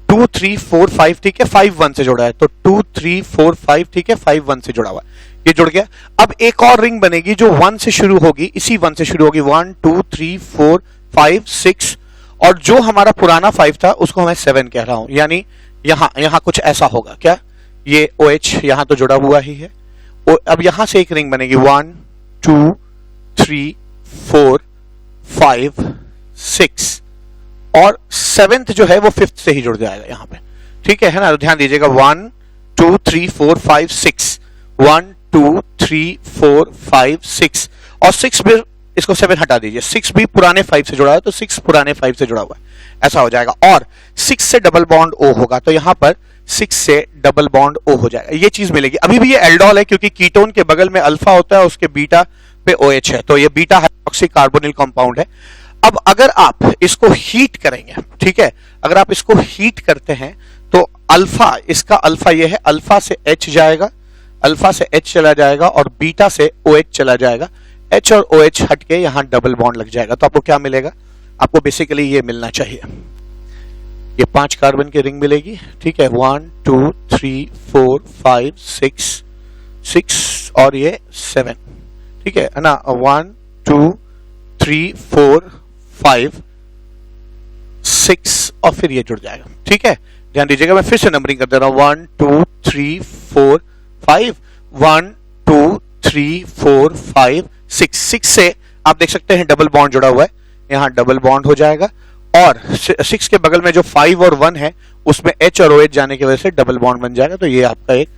2 3 4 5, ठीक है, 5 1 से जुड़ा है, तो 2 3 4 5, ठीक है, 5 1 से जुड़ा हुआ है, ये जुड़ गया। अब एक और रिंग बनेगी जो 1 से शुरू होगी, इसी 1 से शुरू होगी, 1 2 3 4 5 6, और जो हमारा पुराना 5 था उसको मैं 7 कह रहा हूं, यानी यहां कुछ ऐसा होगा क्या, ये OH यहां तो जुड़ा हुआ ही है। अब यहां से एक रिंग बनेगी 1 2 3 4 5 6 और 7th जो है वो 5th से ही जुड़ जाएगा यहाँ पे, ठीक है ना। तो ध्यान दीजिएगा 1 2 3 4 5 6 1 2 3 4 5 6 और 6 भी, इसको 7 हटा दीजिए, 6 भी पुराने 5 से जुड़ा है तो 6 पुराने 5 से जुड़ा हुआ है, ऐसा हो जाएगा। और 6 से डबल बॉन्ड O होगा तो यहाँ पर 6 से डबल बॉन्ड O हो जाएगा, ये चीज मिलेगी। अभी भी ये एल्डोल है क्योंकि कीटोन के बगल में अल्फा होता है, उसके बीटा पे OH है, तो ये बीटा हाइड्रोक्सी कार्बोनिल कंपाउंड है। अब अगर आप इसको हीट करेंगे, ठीक है, अगर आप इसको हीट करते हैं तो अल्फा, इसका अल्फा ये है, अल्फा से H जाएगा, अल्फा से H चला जाएगा और बीटा से OH चला जाएगा, H और OH हट के यहां डबल बॉन्ड लग जाएगा। तो आपको क्या मिलेगा, आपको बेसिकली ये मिलना चाहिए, ये 5 कार्बन की रिंग मिलेगी, ठीक है, 1 2 3 4 5 6 और ये 7, ठीक है ना, 1 2 3 4 5 6 और फिर ये जुड़ जाएगा, ठीक है। ध्यान दीजिएगा, मैं फिर से नंबरिंग कर दे रहा हूं, 1 2 3 4 5 1 2 3 4 5 6 से आप देख सकते हैं डबल बॉन्ड जुड़ा हुआ है, यहाँ डबल बॉन्ड हो जाएगा और 6 के बगल में जो 5 और 1 है उसमें H और OH जाने की वजह से डबल बॉन्ड बन जाएगा, तो ये आपका एक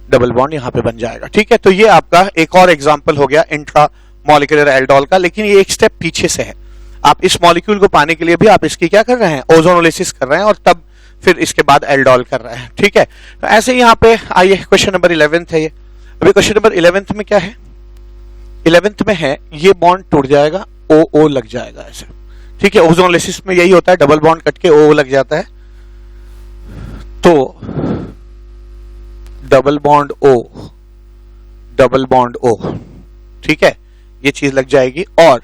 डबल बॉन्ड यहाँ पे बन जाएगा, ठीक है। तो ये आपका एक और एग्जाम्पल हो गया इंट्रा मॉलिक्यूलर एल्डोल का, लेकिन ये एक स्टेप पीछे से है। आप इस मॉलिक्यूल को पाने के लिए भी आप इसकी क्या कर रहे हैं, ओजोनोलिसिस कर रहे हैं और तब फिर इसके बाद एल्डोल कर रहे हैं, ठीक है। तो ऐसे यहाँ पे आइए, क्वेश्चन नंबर 11 है ये। अभी क्वेश्चन नंबर 11 में क्या है, 11 में है ये बॉन्ड टूट जाएगा, O लग जाएगा ऐसे, ठीक है। ओजोनोलिसिस में यही होता है, डबल बॉन्ड कट के O लग जाता है, तो डबल बॉन्ड O, ठीक है, ये चीज लग जाएगी और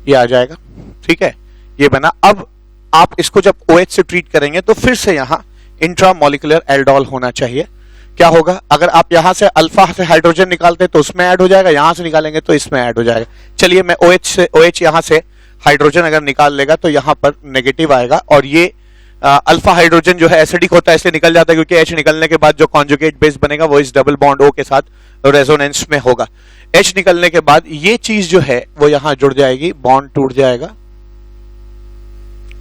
ये आ जाएगा, ठीक है, ये बना। अब आप इसको जब OH से ट्रीट करेंगे तो फिर से यहां इंट्रामोलिकुलर एल्डोल होना चाहिए। क्या होगा, अगर आप यहां से अल्फा से हाइड्रोजन निकालते तो उसमें ऐड हो जाएगा, यहां से निकालेंगे तो इसमें ऐड हो जाएगा। चलिए मैं OH यहां से हाइड्रोजन अगर निकाल लेगा तो यहां पर नेगेटिव आएगा और ये अल्फा हाइड्रोजन जो है एसिडिक होता है इसलिए निकल जाता है, क्योंकि H निकलने के बाद जो कॉन्जुगेट बेस बनेगा वो इस डबल बॉन्ड O के साथ रेजोनेंस में होगा। H निकलने के बाद ये चीज जो है वो यहां जुड़ जाएगी, बॉन्ड टूट जाएगा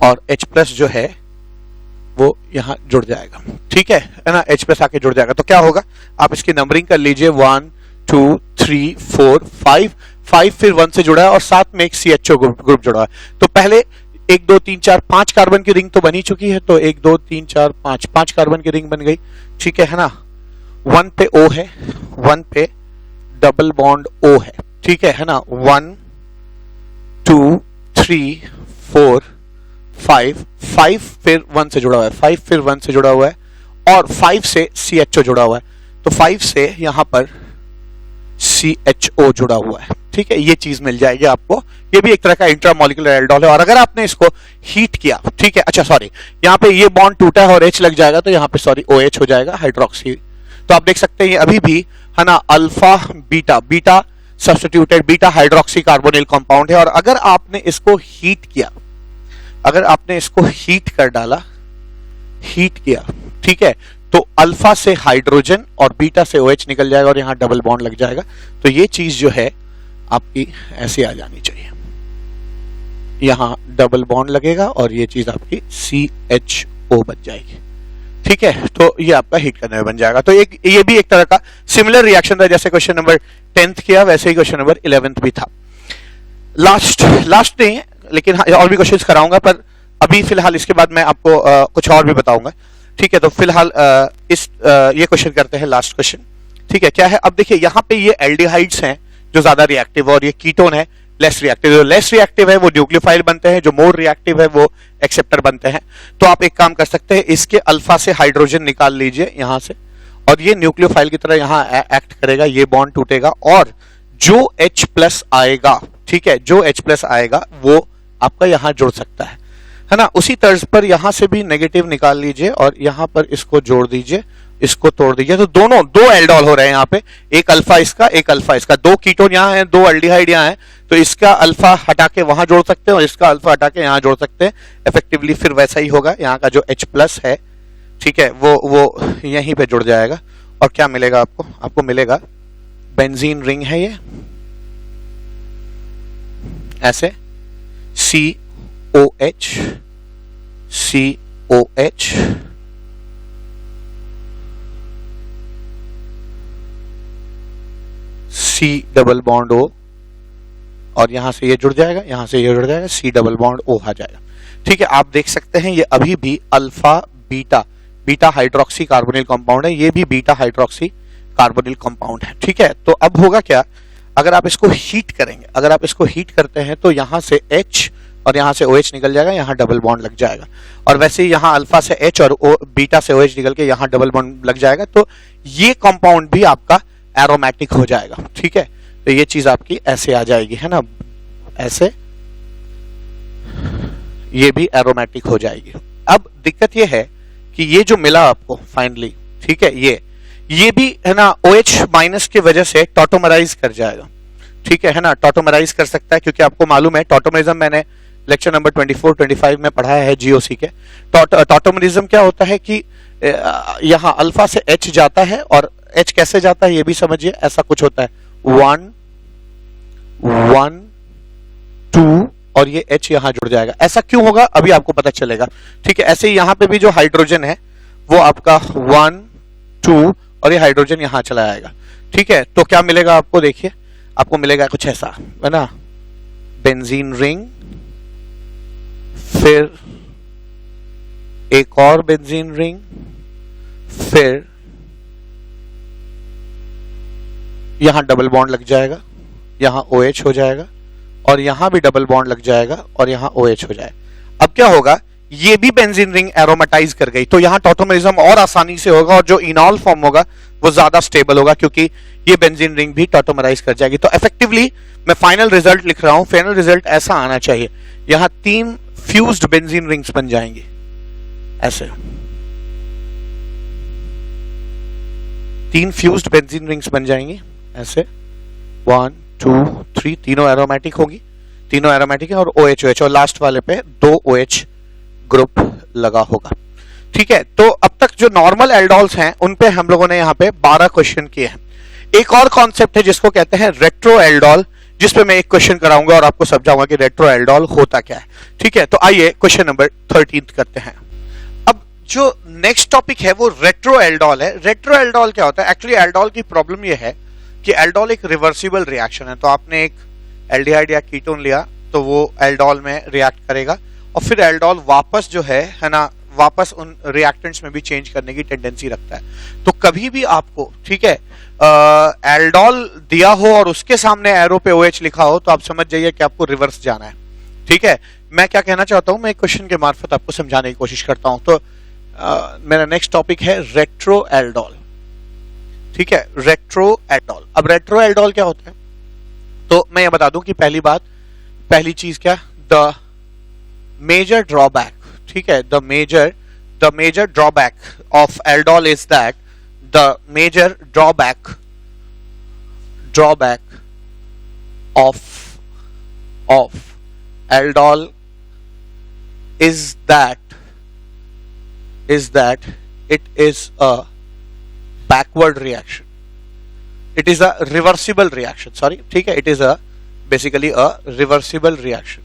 और H+ जो है वो यहाँ जुड़ जाएगा, ठीक है ना, H प्लस आके जुड़ जाएगा। तो क्या होगा, आप इसकी नंबरिंग कर लीजिए, 1 2 3 4 5 फिर 1 से जुड़ा है और साथ में एक CHO ग्रुप जुड़ा है। तो पहले 1 2 3 4 5 कार्बन की रिंग तो बनी चुकी है, तो 1 2 3 4 5 कार्बन की रिंग बन गई, ठीक है ना। 1 पे O है, 1 पे डबल बॉन्ड O है, ठीक है ना। 1 2 3 4 5 फिर 1 से जुड़ा हुआ है, 5 फिर 1 से जुड़ा हुआ है और 5 से CHO जुड़ा हुआ है, तो 5 से यहां पर CHO जुड़ा हुआ है, ठीक है। ये चीज मिल जाएगी आपको, ये भी एक तरह का इंट्रामोलिकुलर एल्डोल है। और अगर आपने इसको हीट किया, ठीक है, अच्छा सॉरी, यहाँ पे ये बॉन्ड टूटा है और H लग जाएगा, तो यहाँ पे सॉरी OH हो जाएगा, हाइड्रोक्सी। तो आप देख सकते हैं ये अभी भी है ना alpha beta substituted beta hydroxy carbonyl compound है। और अगर आपने इसको हीट किया, अगर आपने इसको हीट कर डाला, हीट किया, ठीक है, तो अल्फा से हाइड्रोजन और बीटा से OH निकल जाएगा और यहां डबल बॉन्ड लग जाएगा। तो ये चीज जो है आपकी ऐसे आ जानी चाहिए, यहां डबल बॉन्ड लगेगा और ये चीज आपकी CHO बन जाएगी, ठीक है। तो ये आपका हीट करने में बन जाएगा। तो ये भी एक तरह का सिमिलर रिएक्शन था, जैसे क्वेश्चन नंबर 10th किया वैसे ही क्वेश्चन नंबर 11th भी था। लास्ट नहीं है, लेकिन और भी क्वेश्चंस कराऊंगा, पर अभी फिलहाल इसके बाद मैं आपको कुछ और भी बताऊंगा, ठीक है। तो फिलहाल ये क्वेश्चन करते हैं, लास्ट क्वेश्चन, ठीक है। क्या है, अब देखिए यहाँ पे ये एल्डिहाइड्स हैं जो ज्यादा रिएक्टिव है और ये कीटोन है लेस रिएक्टिव। जो लेस रिएक्टिव है वो न्यूक्लियोफाइल बनते हैं, जो मोर रिएक्टिव है वो एक्सेप्टर बनते हैं। तो आप एक काम कर सकते हैं, इसके अल्फा से हाइड्रोजन निकाल लीजिए यहां से, और ये न्यूक्लियोफाइल की तरह यहां एक्ट करेगा, ये बॉन्ड टूटेगा और जो H प्लस आएगा, ठीक है, जो H प्लस आएगा वो आपका यहां जुड़ सकता है ना। उसी तर्ज पर यहां से भी नेगेटिव निकाल लीजिए और यहां पर इसको जोड़ दीजिए, इसको तोड़ दीजिए। तो दोनों दो एल्डोल हो रहे हैं यहाँ पे, एक अल्फा इसका, एक अल्फा इसका, दो कीटोन यहाँ है, दो एल्डिहाइड यहाँ है। तो इसका अल्फा हटा के वहां जोड़ सकते हैं और इसका अल्फा हटा के यहाँ जोड़ सकते हैं, इफेक्टिवली फिर वैसा ही होगा। यहाँ का जो H प्लस है, ठीक है, वो यहीं पे जुड़ जाएगा और क्या मिलेगा आपको, आपको मिलेगा बेंजीन रिंग है ये ऐसे, COH C double bond O और यहां से ये जुड़ जाएगा, यहां से ये जुड़ जाएगा, C डबल बॉन्ड O आ जाएगा, ठीक है। आप देख सकते हैं ये अभी भी alpha beta hydroxy carbonyl compound है, ये भी बीटा हाइड्रोक्सी कार्बोनिल कंपाउंड है, ठीक है। तो अब होगा क्या, अगर आप इसको हीट करेंगे, अगर आप इसको हीट करते हैं तो यहां से H और यहां से OH निकल जाएगा, यहां डबल बॉन्ड लग जाएगा। और वैसे ही यहां अल्फा से H और बीटा से OH निकल के यहां डबल बॉन्ड लग जाएगा। तो ये कंपाउंड भी आपका एरोमेटिक हो जाएगा, ठीक है। तो ये चीज आपकी ऐसे आ जाएगी, है ना, ऐसे ये भी एरोमेटिक हो जाएगी। अब दिक्कत ये है कि ये जो मिला आपको फाइनली, ठीक है, ये भी है ना OH माइनस की वजह से टॉटोमराइज कर जाएगा, ठीक है ना, टॉटोमराइज कर सकता है, क्योंकि आपको मालूम है टॉटोमरिज्म मैंने लेक्चर नंबर 24-25 में पढ़ाया है GOC के। टॉटोमरिज्म क्या होता है कि यहां अल्फा से H जाता है और H कैसे जाता है ये भी समझिए, ऐसा कुछ होता है 1 1 2 और ये H यहां जुड़ जाएगा। ऐसा क्यों होगा अभी आपको पता चलेगा, ठीक है। ऐसे ही यहां पे भी जो हाइड्रोजन है वो आपका 1 2 और ये हाइड्रोजन यहां चला आएगा, ठीक है। तो क्या मिलेगा आपको, देखिए आपको मिलेगा कुछ ऐसा, है ना, बेंजीन रिंग, फिर एक और बेंजीन रिंग, फिर यहां डबल बॉन्ड लग जाएगा, यहां OH हो जाएगा और यहां भी डबल बॉन्ड लग जाएगा और यहां OH हो जाएगा। अब क्या होगा, ये भी बेंजीन रिंग एरोमेटाइज कर गई, तो यहां टॉटोमरिज्म और आसानी से होगा और जो इनॉल फॉर्म होगा वो ज्यादा स्टेबल होगा, क्योंकि ये बेंजीन रिंग भी टॉटोमराइज कर जाएगी। तो इफेक्टिवली मैं फाइनल रिजल्ट लिख रहा हूं, फाइनल रिजल्ट ऐसा आना चाहिए, यहां 3 फ्यूज्ड बेंजीन रिंग्स बन जाएंगी ऐसे, 3 फ्यूज्ड बेंजीन रिंग्स बन जाएंगी ऐसे, 1 2 3, तीनों एरोमेटिक होगी, तीनों एरोमेटिक है और OH और लास्ट वाले पे 2 OH ग्रुप लगा होगा, ठीक है। तो अब तक जो नॉर्मल एल्डोल्स हैं उन पे हम लोगों ने यहाँ पे 12 क्वेश्चन किए हैं। एक और कॉन्सेप्ट है जिसको कहते हैं रेट्रो एल्डोल, जिसपे मैं एक क्वेश्चन कराऊंगा और आपको समझाऊंगा कि रेट्रो एल्डोल होता क्या है, ठीक है। तो आइए क्वेश्चन नंबर 13 करते हैं। अब जो नेक्स्ट टॉपिक है वो रेट्रो एल्डोल है। रेट्रो एल्डोल क्या होता है? एक्चुअली एल्डोल की प्रॉब्लम ये है कि एल्डोल एक रिवर्सिबल रिएक्शन है। तो आपने एक एल्डिहाइड या कीटोन लिया तो वो एल्डोल में रिएक्ट करेगा और फिर एल्डोल वापस जो है ना, वापस उन रिएक्टेंट्स में भी चेंज करने की टेंडेंसी रखता है। तो कभी भी आपको, ठीक है, एल्डोल दिया हो और उसके सामने एरो पे OH लिखा हो तो आप समझ जाइए कि आपको रिवर्स जाना है। ठीक है, मैं क्या कहना चाहता हूं, मैं एक क्वेश्चन के मार्फत आपको समझाने की कोशिश करता हूं। तो मेरा नेक्स्ट टॉपिक है रेट्रो एल्डोल। ठीक है, रेट्रो एल्डोल। अब रेट्रो एल्डोल क्या होता है? तो मैं ये बता दूं कि पहली चीज क्या, द मेजर ड्रॉबैक, ठीक है, the major drawback of aldol is that the major drawback of aldol is that it is a backward reaction. It is a reversible reaction. Sorry, ठीक है, it is a basically a reversible reaction.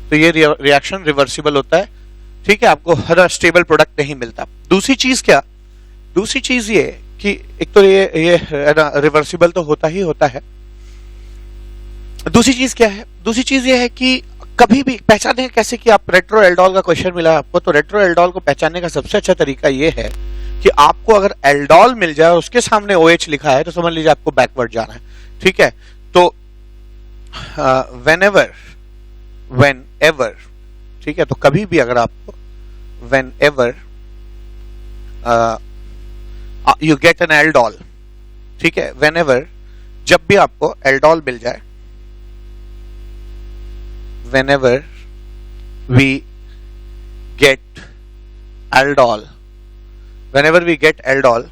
तो ये reaction reversible होता है। ठीक है, आपको हर stable product नहीं मिलता। दूसरी चीज क्या? दूसरी चीज ये कि एक तो ये रिवर्सिबल तो होता ही होता है। दूसरी चीज क्या है? दूसरी चीज ये है कि कभी भी पहचाने कैसे कि आप रेट्रो एल्डोल का क्वेश्चन मिला है आपको, तो रेट्रो एल्डोल को पहचानने का सबसे अच्छा तरीका ये है कि आपको अगर एल्डोल मिल जाए और उसके सामने OH लिखा है तो समझ लीजिए आपको बैकवर्ड जाना है। ठीक है, तो whenever, ठीक है, तो कभी भी अगर आपको whenever you get an aldol, ठीक है, whenever, जब भी आपको एल्डोल मिल जाए, whenever we get aldol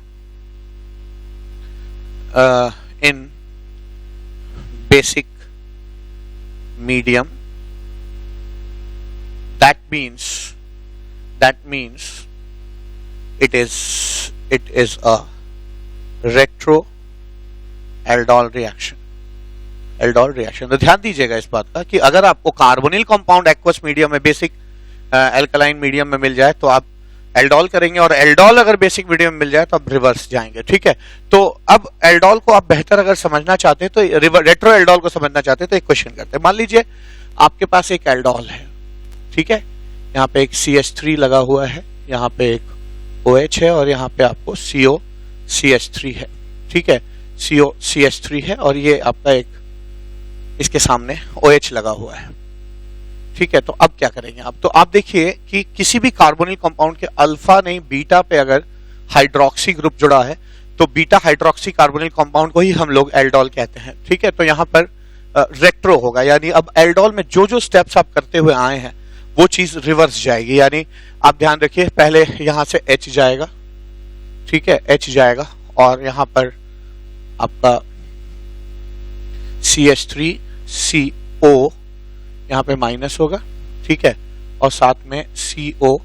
in basic medium, that means it is a retro aldol reaction. तो ध्यान दीजिएगा इस बात का कि अगर आपको कार्बोनिल कंपाउंड एक्वस मीडियम में, बेसिक एल्कलाइन मीडियम में मिल जाए तो आप एल्डोल करेंगे, और एल्डोल अगर बेसिक मीडियम में मिल जाए तो आप रिवर्स जाएंगे। ठीक है, तो अब एल्डोल को आप बेहतर अगर समझना चाहते हैं तो रेट्रो एल्डोल को समझना चाहते हैं तो एक क्वेश्चन करते हैं। मान लीजिए आपके पास एक एल्डोल है, ठीक है, यहाँ पे एक CH3 लगा हुआ है, यहाँ पे एक OH है और यहाँ पे आपको COCH3 है। ठीक है, COCH3 है और ये आपका एक इसके सामने OH लगा हुआ है। ठीक है, तो अब क्या करेंगे आप? तो आप देखिए कि किसी भी कार्बोनिल कंपाउंड के अल्फा नहीं बीटा पे अगर हाइड्रोक्सी ग्रुप जुड़ा है तो बीटा हाइड्रोक्सी कार्बोनिल कंपाउंड को ही हम लोग एल्डोल कहते हैं। ठीक है, तो यहाँ पर रेट्रो होगा, यानी अब एल्डोल में जो जो स्टेप्स आप करते हुए आए हैं वो चीज रिवर्स जाएगी। यानी आप ध्यान रखिए, पहले यहां से H जाएगा, ठीक है, H जाएगा और यहां पर आपका CH3 CO यहाँ पे माइनस होगा। ठीक है, और साथ में CO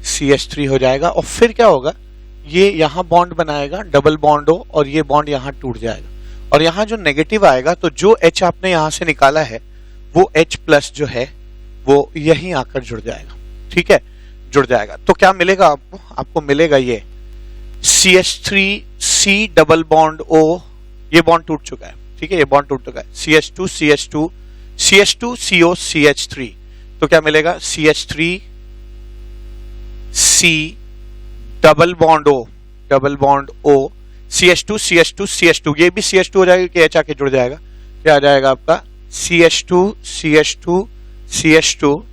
CH3 हो जाएगा और फिर क्या होगा, ये यहाँ बॉन्ड बनाएगा, डबल बॉन्ड हो, और ये बॉन्ड यहाँ टूट जाएगा और यहाँ जो नेगेटिव आएगा तो जो H आपने यहाँ से निकाला है वो H प्लस जो है वो यहीं आकर जुड़ जाएगा। ठीक है, जुड़ जाएगा तो क्या मिलेगा आपको? आपको मिलेगा ये CH3 C double bond O, ये बॉन्ड टूट चुका है। ठीक है, ये बॉन्ड टूट चुका है, CH2 CO CH3, तो क्या मिलेगा? CH3 C double bond O CH2 ये भी CH2 हो जाएगा कि H आके जुड़ जाएगा, क्या आ जाएगा आपका CH2 CO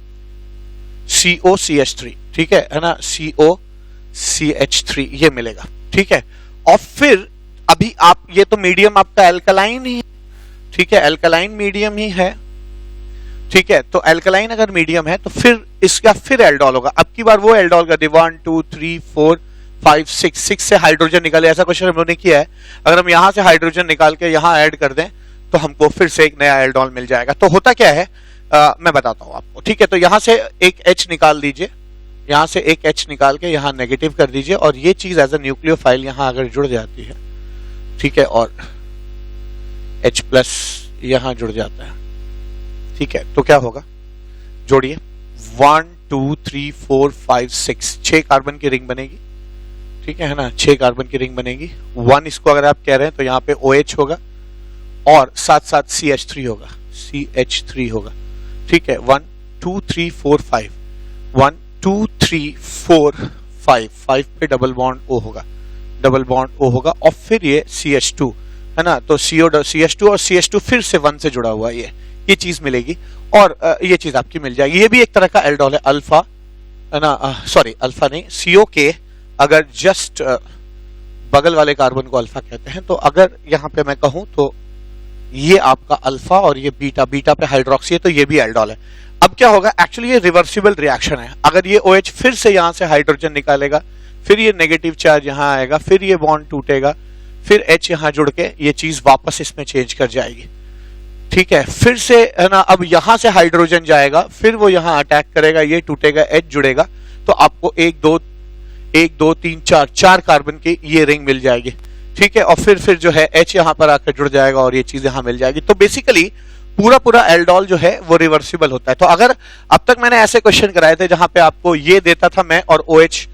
CH3। ठीक है ना, CO CH3 ये मिलेगा। ठीक है, और फिर अभी आप ये तो मीडियम आपका एल्कलाइन ही, ठीक है, एल्कलाइन मीडियम ही है। ठीक है, तो एल्कलाइन अगर मीडियम है तो फिर इसका फिर एल्डोल होगा। अब की बार वो एल्डोल का 1 2 3 4 5 6 से हाइड्रोजन निकाले, ऐसा क्वेश्चन हमने किया है। अगर हम यहां से हाइड्रोजन निकाल के यहां ऐड कर दें तो हमको फिर से एक नया एल्डोल मिल जाएगा। तो होता क्या है मैं बताता हूं आपको। ठीक है, तो यहां से एक H निकाल दीजिए, यहां से एक H निकाल के यहां नेगेटिव कर दीजिए और ये चीज एज अ न्यूक्लियोफाइल यहां अगर जुड़ जाती है, ठीक है, और H प्लस यहां जुड़ जाता है। ठीक है, तो क्या होगा? जोड़िए 1 2 3 4 5 6 6 कार्बन की रिंग बनेगी, ठीक है ना, 6 कार्बन की रिंग बनेगी। 1 इसको अगर आप कह रहे हैं तो यहाँ पे OH होगा और साथ साथ CH3 होगा, CH3 होगा, ठीक है। 1 2 3 4 5 1 2 3 4 5 पे डबल बॉन्ड O होगा, डबल बॉन्ड O होगा और फिर ये CH2 है ना, तो CH2 और CH2 फिर से 1 से जुड़ा हुआ है, ये चीज मिलेगी और ये चीज आपकी मिल जाएगी। ये भी एक तरह का एल्डोल है, अल्फा है ना, सॉरी अल्फा नहीं, CO के अगर जस्ट बगल वाले कार्बन को अल्फा कहते हैं, तो अगर यहाँ पे मैं कहूं तो ये आपका अल्फा और ये बीटा, बीटा पे हाइड्रोक्सी है तो ये भी एल्डोल है। अब क्या होगा, एक्चुअली ये रिवर्सिबल रिएक्शन है। अगर ये OH फिर से यहां से हाइड्रोजन निकालेगा, फिर ये नेगेटिव चार्ज यहां आएगा, फिर ये बॉन्ड टूटेगा, फिर H यहां जुड़ के ये चीज वापस इसमें चेंज कर जाएगी, ठीक है। फिर से है ना, अब यहां से हाइड्रोजन जाएगा, फिर वो यहां अटैक करेगा, ये टूटेगा, H जुड़ेगा, तो आपको 1 2 3 4 कार्बन की ये रिंग मिल जाएगी, ठीक है। और फिर जो है H यहां पर आकर जुड़ जाएगा और ये चीज यहां मिल जाएगी। तो बेसिकली पूरा एल्डोल जो है वो रिवर्सिबल होता है। तो अगर अब तक मैंने ऐसे क्वेश्चन कराए थे जहां पे आपको ये देता था मैं और OH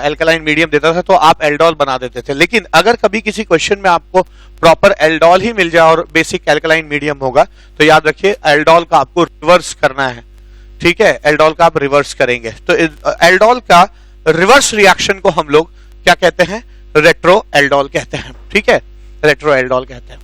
एल्कलाइन मीडियम देता था तो आप एल्डोल बना देते थे, लेकिन अगर कभी किसी क्वेश्चन में आपको प्रॉपर एल्डोल ही मिल जाए और बेसिक एल्कलाइन मीडियम होगा तो याद रखिए एल्डोल का आपको रिवर्स करना है, ठीक है। एल्डोल का आप रिवर्स करेंगे तो एल्डोल का रिवर्स रिएक्शन को हम लोग क्या कहते हैं, रेट्रो एल्डोल कहते हैं, ठीक है, रेट्रो एल्डोल कहते हैं।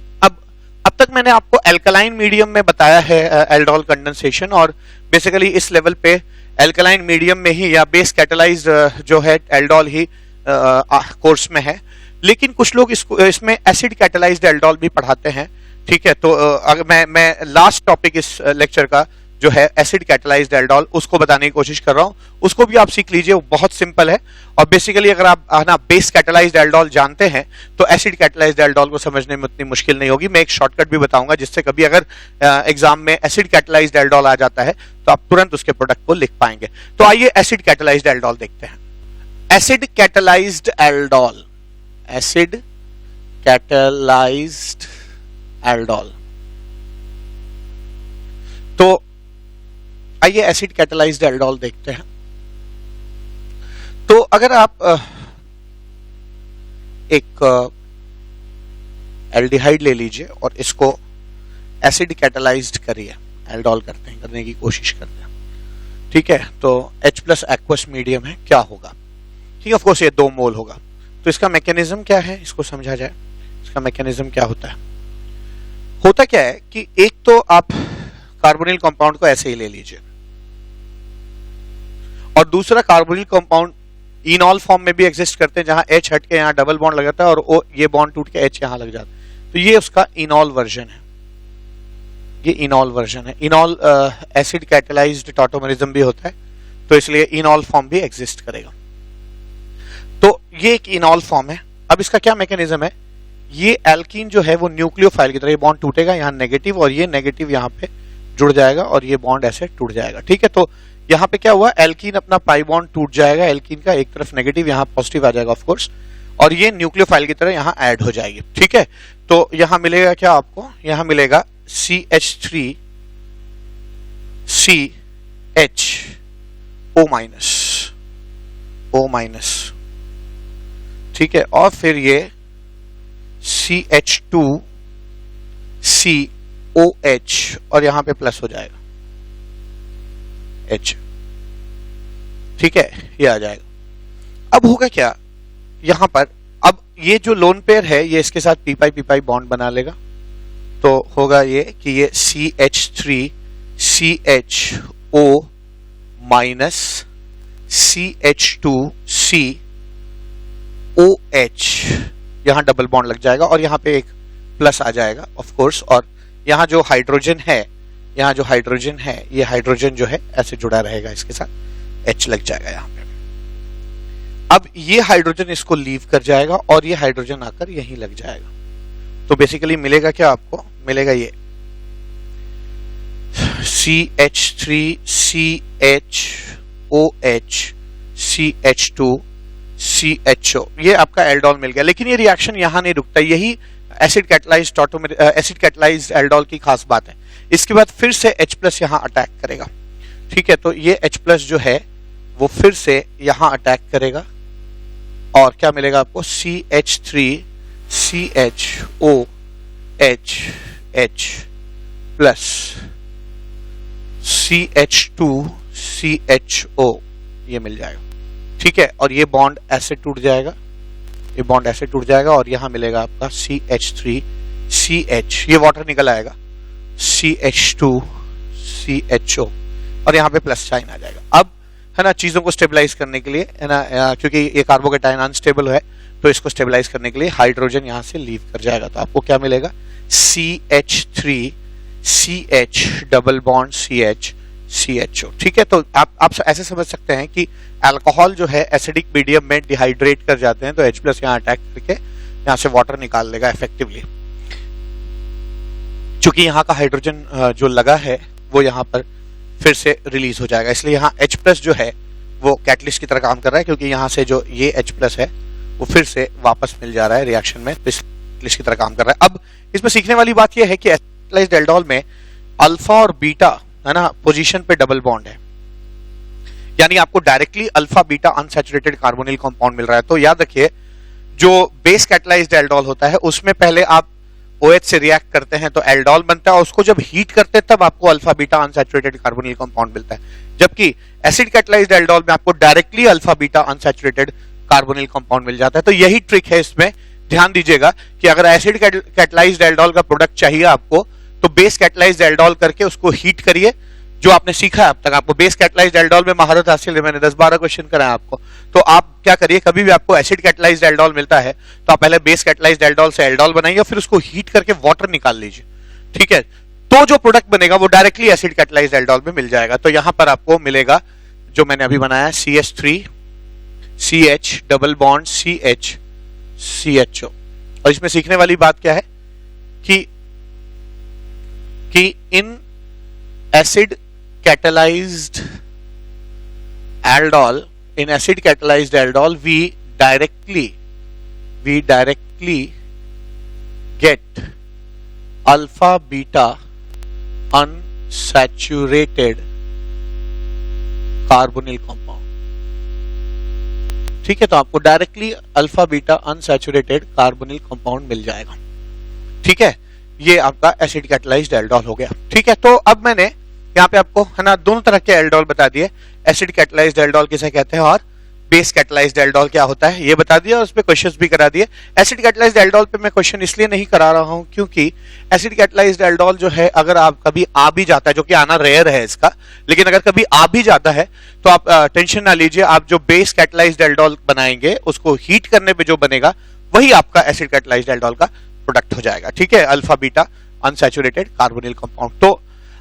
अब तक मैंने आपको एल्कलाइन मीडियम में बताया है एल्डोल कंडेंसेशन, और बेसिकली इस लेवल पे एल्कलाइन मीडियम में ही या बेस कैटलाइज्ड जो है एल्डोल ही कोर्स में है, लेकिन कुछ लोग इसमें एसिड कैटलाइज्ड एल्डोल भी पढ़ाते हैं, ठीक है। तो अगर मैं लास्ट टॉपिक इस लेक्चर का जो है एसिड कैटलाइज्ड एल्डोल उसको बताने की कोशिश कर रहा हूं, उसको भी आप सीख लीजिए, वो बहुत सिंपल है। और बेसिकली अगर आप ना बेस कैटलाइज्ड एल्डोल जानते हैं तो एसिड कैटलाइज्ड एल्डोल को समझने में उतनी मुश्किल नहीं होगी। मैं एक शॉर्टकट भी बताऊंगा जिससे कभी अगर एग्जाम में एसिड कैटलाइज्ड एल्डोल आ जाता है तो आप तुरंत उसके प्रोडक्ट को लिख पाएंगे। तो आइए एसिड कैटलाइज्ड एल्डोल देखते हैं। Acid catalyzed aldol, acid catalyzed aldol, तो आइए एसिड कैटलाइज्ड एल्डोल देखते हैं। तो अगर आप एक एल्डिहाइड ले लीजिए और इसको एसिड कैटलाइज्ड करिए, एल्डोल करने की कोशिश करते हैं, ठीक है। तो H प्लस एक्वस मीडियम है, क्या होगा, ठीक है। ऑफ कोर्स ये 2 मोल होगा। तो इसका मैकेनिज्म क्या है, इसको समझा जाए। इसका मैकेनिज्म क्या होता क्या है कि एक तो आप कार्बोनिल कंपाउंड को ऐसे ही ले लीजिए और दूसरा कार्बोनिल कंपाउंड इनॉल फॉर्म में भी एग्जिस्ट करते हैं जहां H हट के यहां डबल बॉन्ड लग जाता है और ये बॉन्ड टूट के H यहां लग जाता है, तो ये उसका इनॉल वर्जन है, ये इनॉल वर्जन है। इनॉल एसिड कैटलाइज्ड टॉटोमरिज्म भी होता है, तो इसलिए इनॉल फॉर्म भी एग्जिस्ट करेगा। तो ये एक इनॉल फॉर्म है। अब इसका क्या मैकेनिज्म है, ये एल्कीन जो है वो न्यूक्लियोफाइल की तरह, ये बॉन्ड टूटेगा यहां नेगेटिव और ये नेगेटिव यहां पे जुड़ जाएगा और ये बॉन्ड ऐसे टूट जाएगा, ठीक है। तो यहां पे क्या हुआ, एल्कीन अपना पाई बॉन्ड टूट जाएगा, एल्कीन का एक तरफ नेगेटिव यहां पॉजिटिव आ जाएगा ऑफ कोर्स, और ये न्यूक्लियोफाइल की तरह यहां ऐड हो जाएगी, ठीक है। तो यहां मिलेगा क्या आपको, यहां मिलेगा CH3 CHO माइनस, ठीक है। और फिर ये CH2 COH और यहां पे प्लस हो जाएगा H, ठीक है, ये आ जाएगा। अब होगा क्या यहां पर, अब ये जो लोन पेयर है ये इसके साथ पी पाई बॉन्ड बना लेगा, तो होगा ये कि ये CH3 CHO minus CH2 COH, यहां डबल बॉन्ड लग जाएगा और यहां पे एक प्लस आ जाएगा ऑफ कोर्स, और यहां जो हाइड्रोजन है, यहां जो हाइड्रोजन है, ये हाइड्रोजन जो है ऐसे जुड़ा रहेगा, इसके साथ H लग जाएगा यहां पे। अब ये हाइड्रोजन इसको लीव कर जाएगा और ये हाइड्रोजन आकर यहीं लग जाएगा। तो बेसिकली मिलेगा क्या आपको, मिलेगा ये CH3 CHOH CH2 CHO, ये आपका एल्डोल मिल गया। लेकिन ये रिएक्शन यहां नहीं रुकता, यही एसिड कैटलाइज्ड एल्डोल की खास बात है। इसके बाद फिर से H प्लस यहां अटैक करेगा, ठीक है, तो ये H प्लस जो है वो फिर से यहां अटैक करेगा और क्या मिलेगा आपको, CH3 CHOH H plus CH2 CHO ये मिल जाएगा। ठीक है, और ये बॉन्ड ऐसे टूट जाएगा, ये बॉन्ड ऐसे टूट जाएगा और यहां मिलेगा आपका CH3 CH, ये वाटर निकल आएगा, CH2 CHO और यहाँ पे प्लस साइन आ जाएगा। अब है ना, चीजों को स्टेबलाइज करने के लिए है ना, क्योंकि ये कार्बोकेटायन अनस्टेबल है तो इसको स्टेबलाइज करने के लिए हाइड्रोजन यहां से लीव कर जाएगा, तो आपको क्या मिलेगा, CH3 CH double bond CH CHO। ठीक है, तो आप ऐसे समझ सकते हैं कि अल्कोहल जो है एसिडिक मीडियम में डिहाइड्रेट कर जाते हैं तो H प्लस यहाँ अटैक करके यहाँ से वाटर निकाल लेगा इफेक्टिवली। चूंकि यहाँ का हाइड्रोजन जो लगा है वो यहाँ पर फिर से रिलीज हो जाएगा, इसलिए यहाँ H प्लस जो है वो कैटलिस्ट की तरह काम कर रहा है, क्योंकि यहाँ से जो ये H प्लस है वो फिर से वापस मिल जा रहा है रिएक्शन में, तो कैटलिस्ट की तरह काम कर रहा है। अब इसमें सीखने वाली बात यह है कि एसिटाइज्ड एल्डोल में अल्फा और बीटा है ना पोजीशन पे डबल बॉन्ड है, यानी आपको directly alpha beta unsaturated carbonyl compound मिल रहा है। तो याद रखिए, जो बेस कैटलाइज्ड एल्डोल होता है उसमें पहले आप OH से रिएक्ट करते हैं तो एल्डोल बनता है, और उसको जब हीट करते हैं तब आपको alpha beta unsaturated carbonyl compound मिलता है। जबकि एसिड कैटलाइज्ड एल्डोल में आपको directly alpha beta unsaturated carbonyl compound मिल जाता है। तो यही ट्रिक है इसमें, ध्यान दीजिएगा कि अगर एसिड कैटलाइज्ड एल्डोल का प्रोडक्ट चाहिए आपको तो बेस कैटलाइज्ड एल्डोल करके उसको हीट करिए, जो आपने सीखा है अब तक। आपको बेस कैटलाइज्ड एल्डोल में महारत हासिल है, मैंने 10-12 क्वेश्चन कराया आपको। तो आप क्या करिए, कभी भी आपको एसिड कैटलाइज्ड एल्डोल मिलता है तो आप पहले बेस कैटलाइज्ड एल्डोल से एल्डोल बनाइए, फिर उसको हीट करके वाटर निकाल लीजिए। ठीक है, तो जो प्रोडक्ट बनेगा वो डायरेक्टली एसिड कैटलाइज्ड एल्डोल में मिल जाएगा। तो यहां पर आपको मिलेगा जो मैंने अभी बनाया, CH3 CH double bond CH CHO। और इसमें सीखने वाली बात क्या है कि in acid catalyzed aldol, in acid catalyzed aldol we directly get alpha beta unsaturated carbonyl compound। ठीक है, तो आपको directly alpha beta unsaturated carbonyl compound मिल जाएगा। ठीक है, ये आपका एसिड कैटलाइज्ड एल्डोल हो गया। ठीक है, तो अब मैंने यहाँ पे आपको है ना दोनों तरह के एल्डोल बता दिए, एसिड कैटलाइज्ड एल्डोल किसे कहते हैं और बेस कैटलाइज्ड एल्डोल क्या होता है ये बता दिया, और उस पे क्वेश्चंस भी करा दिए। एसिड कैटलाइज्ड एल्डोल पे मैं क्वेश्चन इसलिए नहीं करा रहा हूं क्योंकि एसिड कैटलाइज्ड एल्डोल जो है अगर आप कभी आ भी जाता है, जो कि आना रेयर है इसका, लेकिन अगर कभी आ भी जाता है तो आप टेंशन ना लीजिए, आप जो बेस कैटलाइज्ड एल्डोल बनाएंगे उसको हीट करने पे जो बनेगा वही आपका एसिड कैटलाइज्ड एल्डोल का प्रोडक्ट हो जाएगा। ठीक है, alpha beta unsaturated carbonyl compound. तो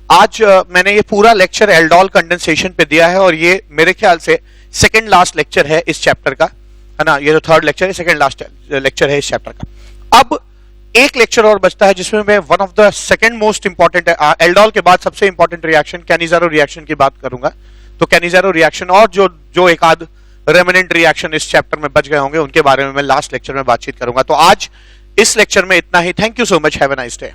आज मैंने ये पूरा लेक्चर एल्डोल कंडेंसेशन पे दिया है और ये मेरे ख्याल से सेकंड लास्ट लेक्चर है इस चैप्टर का, है ना। ये जो थर्ड लेक्चर है, सेकंड लास्ट लेक्चर है इस चैप्टर का। अब एक लेक्चर और बचता है जिसमें मैं one of the second most important aldol के बाद सबसे इंपॉर्टेंट रिएक्शन कैनिज़ारो रिएक्शन की बात करूंगा। तो कैनिज़ारो रिएक्शन और जो एक आध रेमिनेंट रिएक्शन इस चैप्टर में बच गए होंगे उनके बारे में मैं लास्ट लेक्चर में बातचीत करूंगा। तो आज इस लेक्चर में इतना ही। Thank you so much, have a nice day.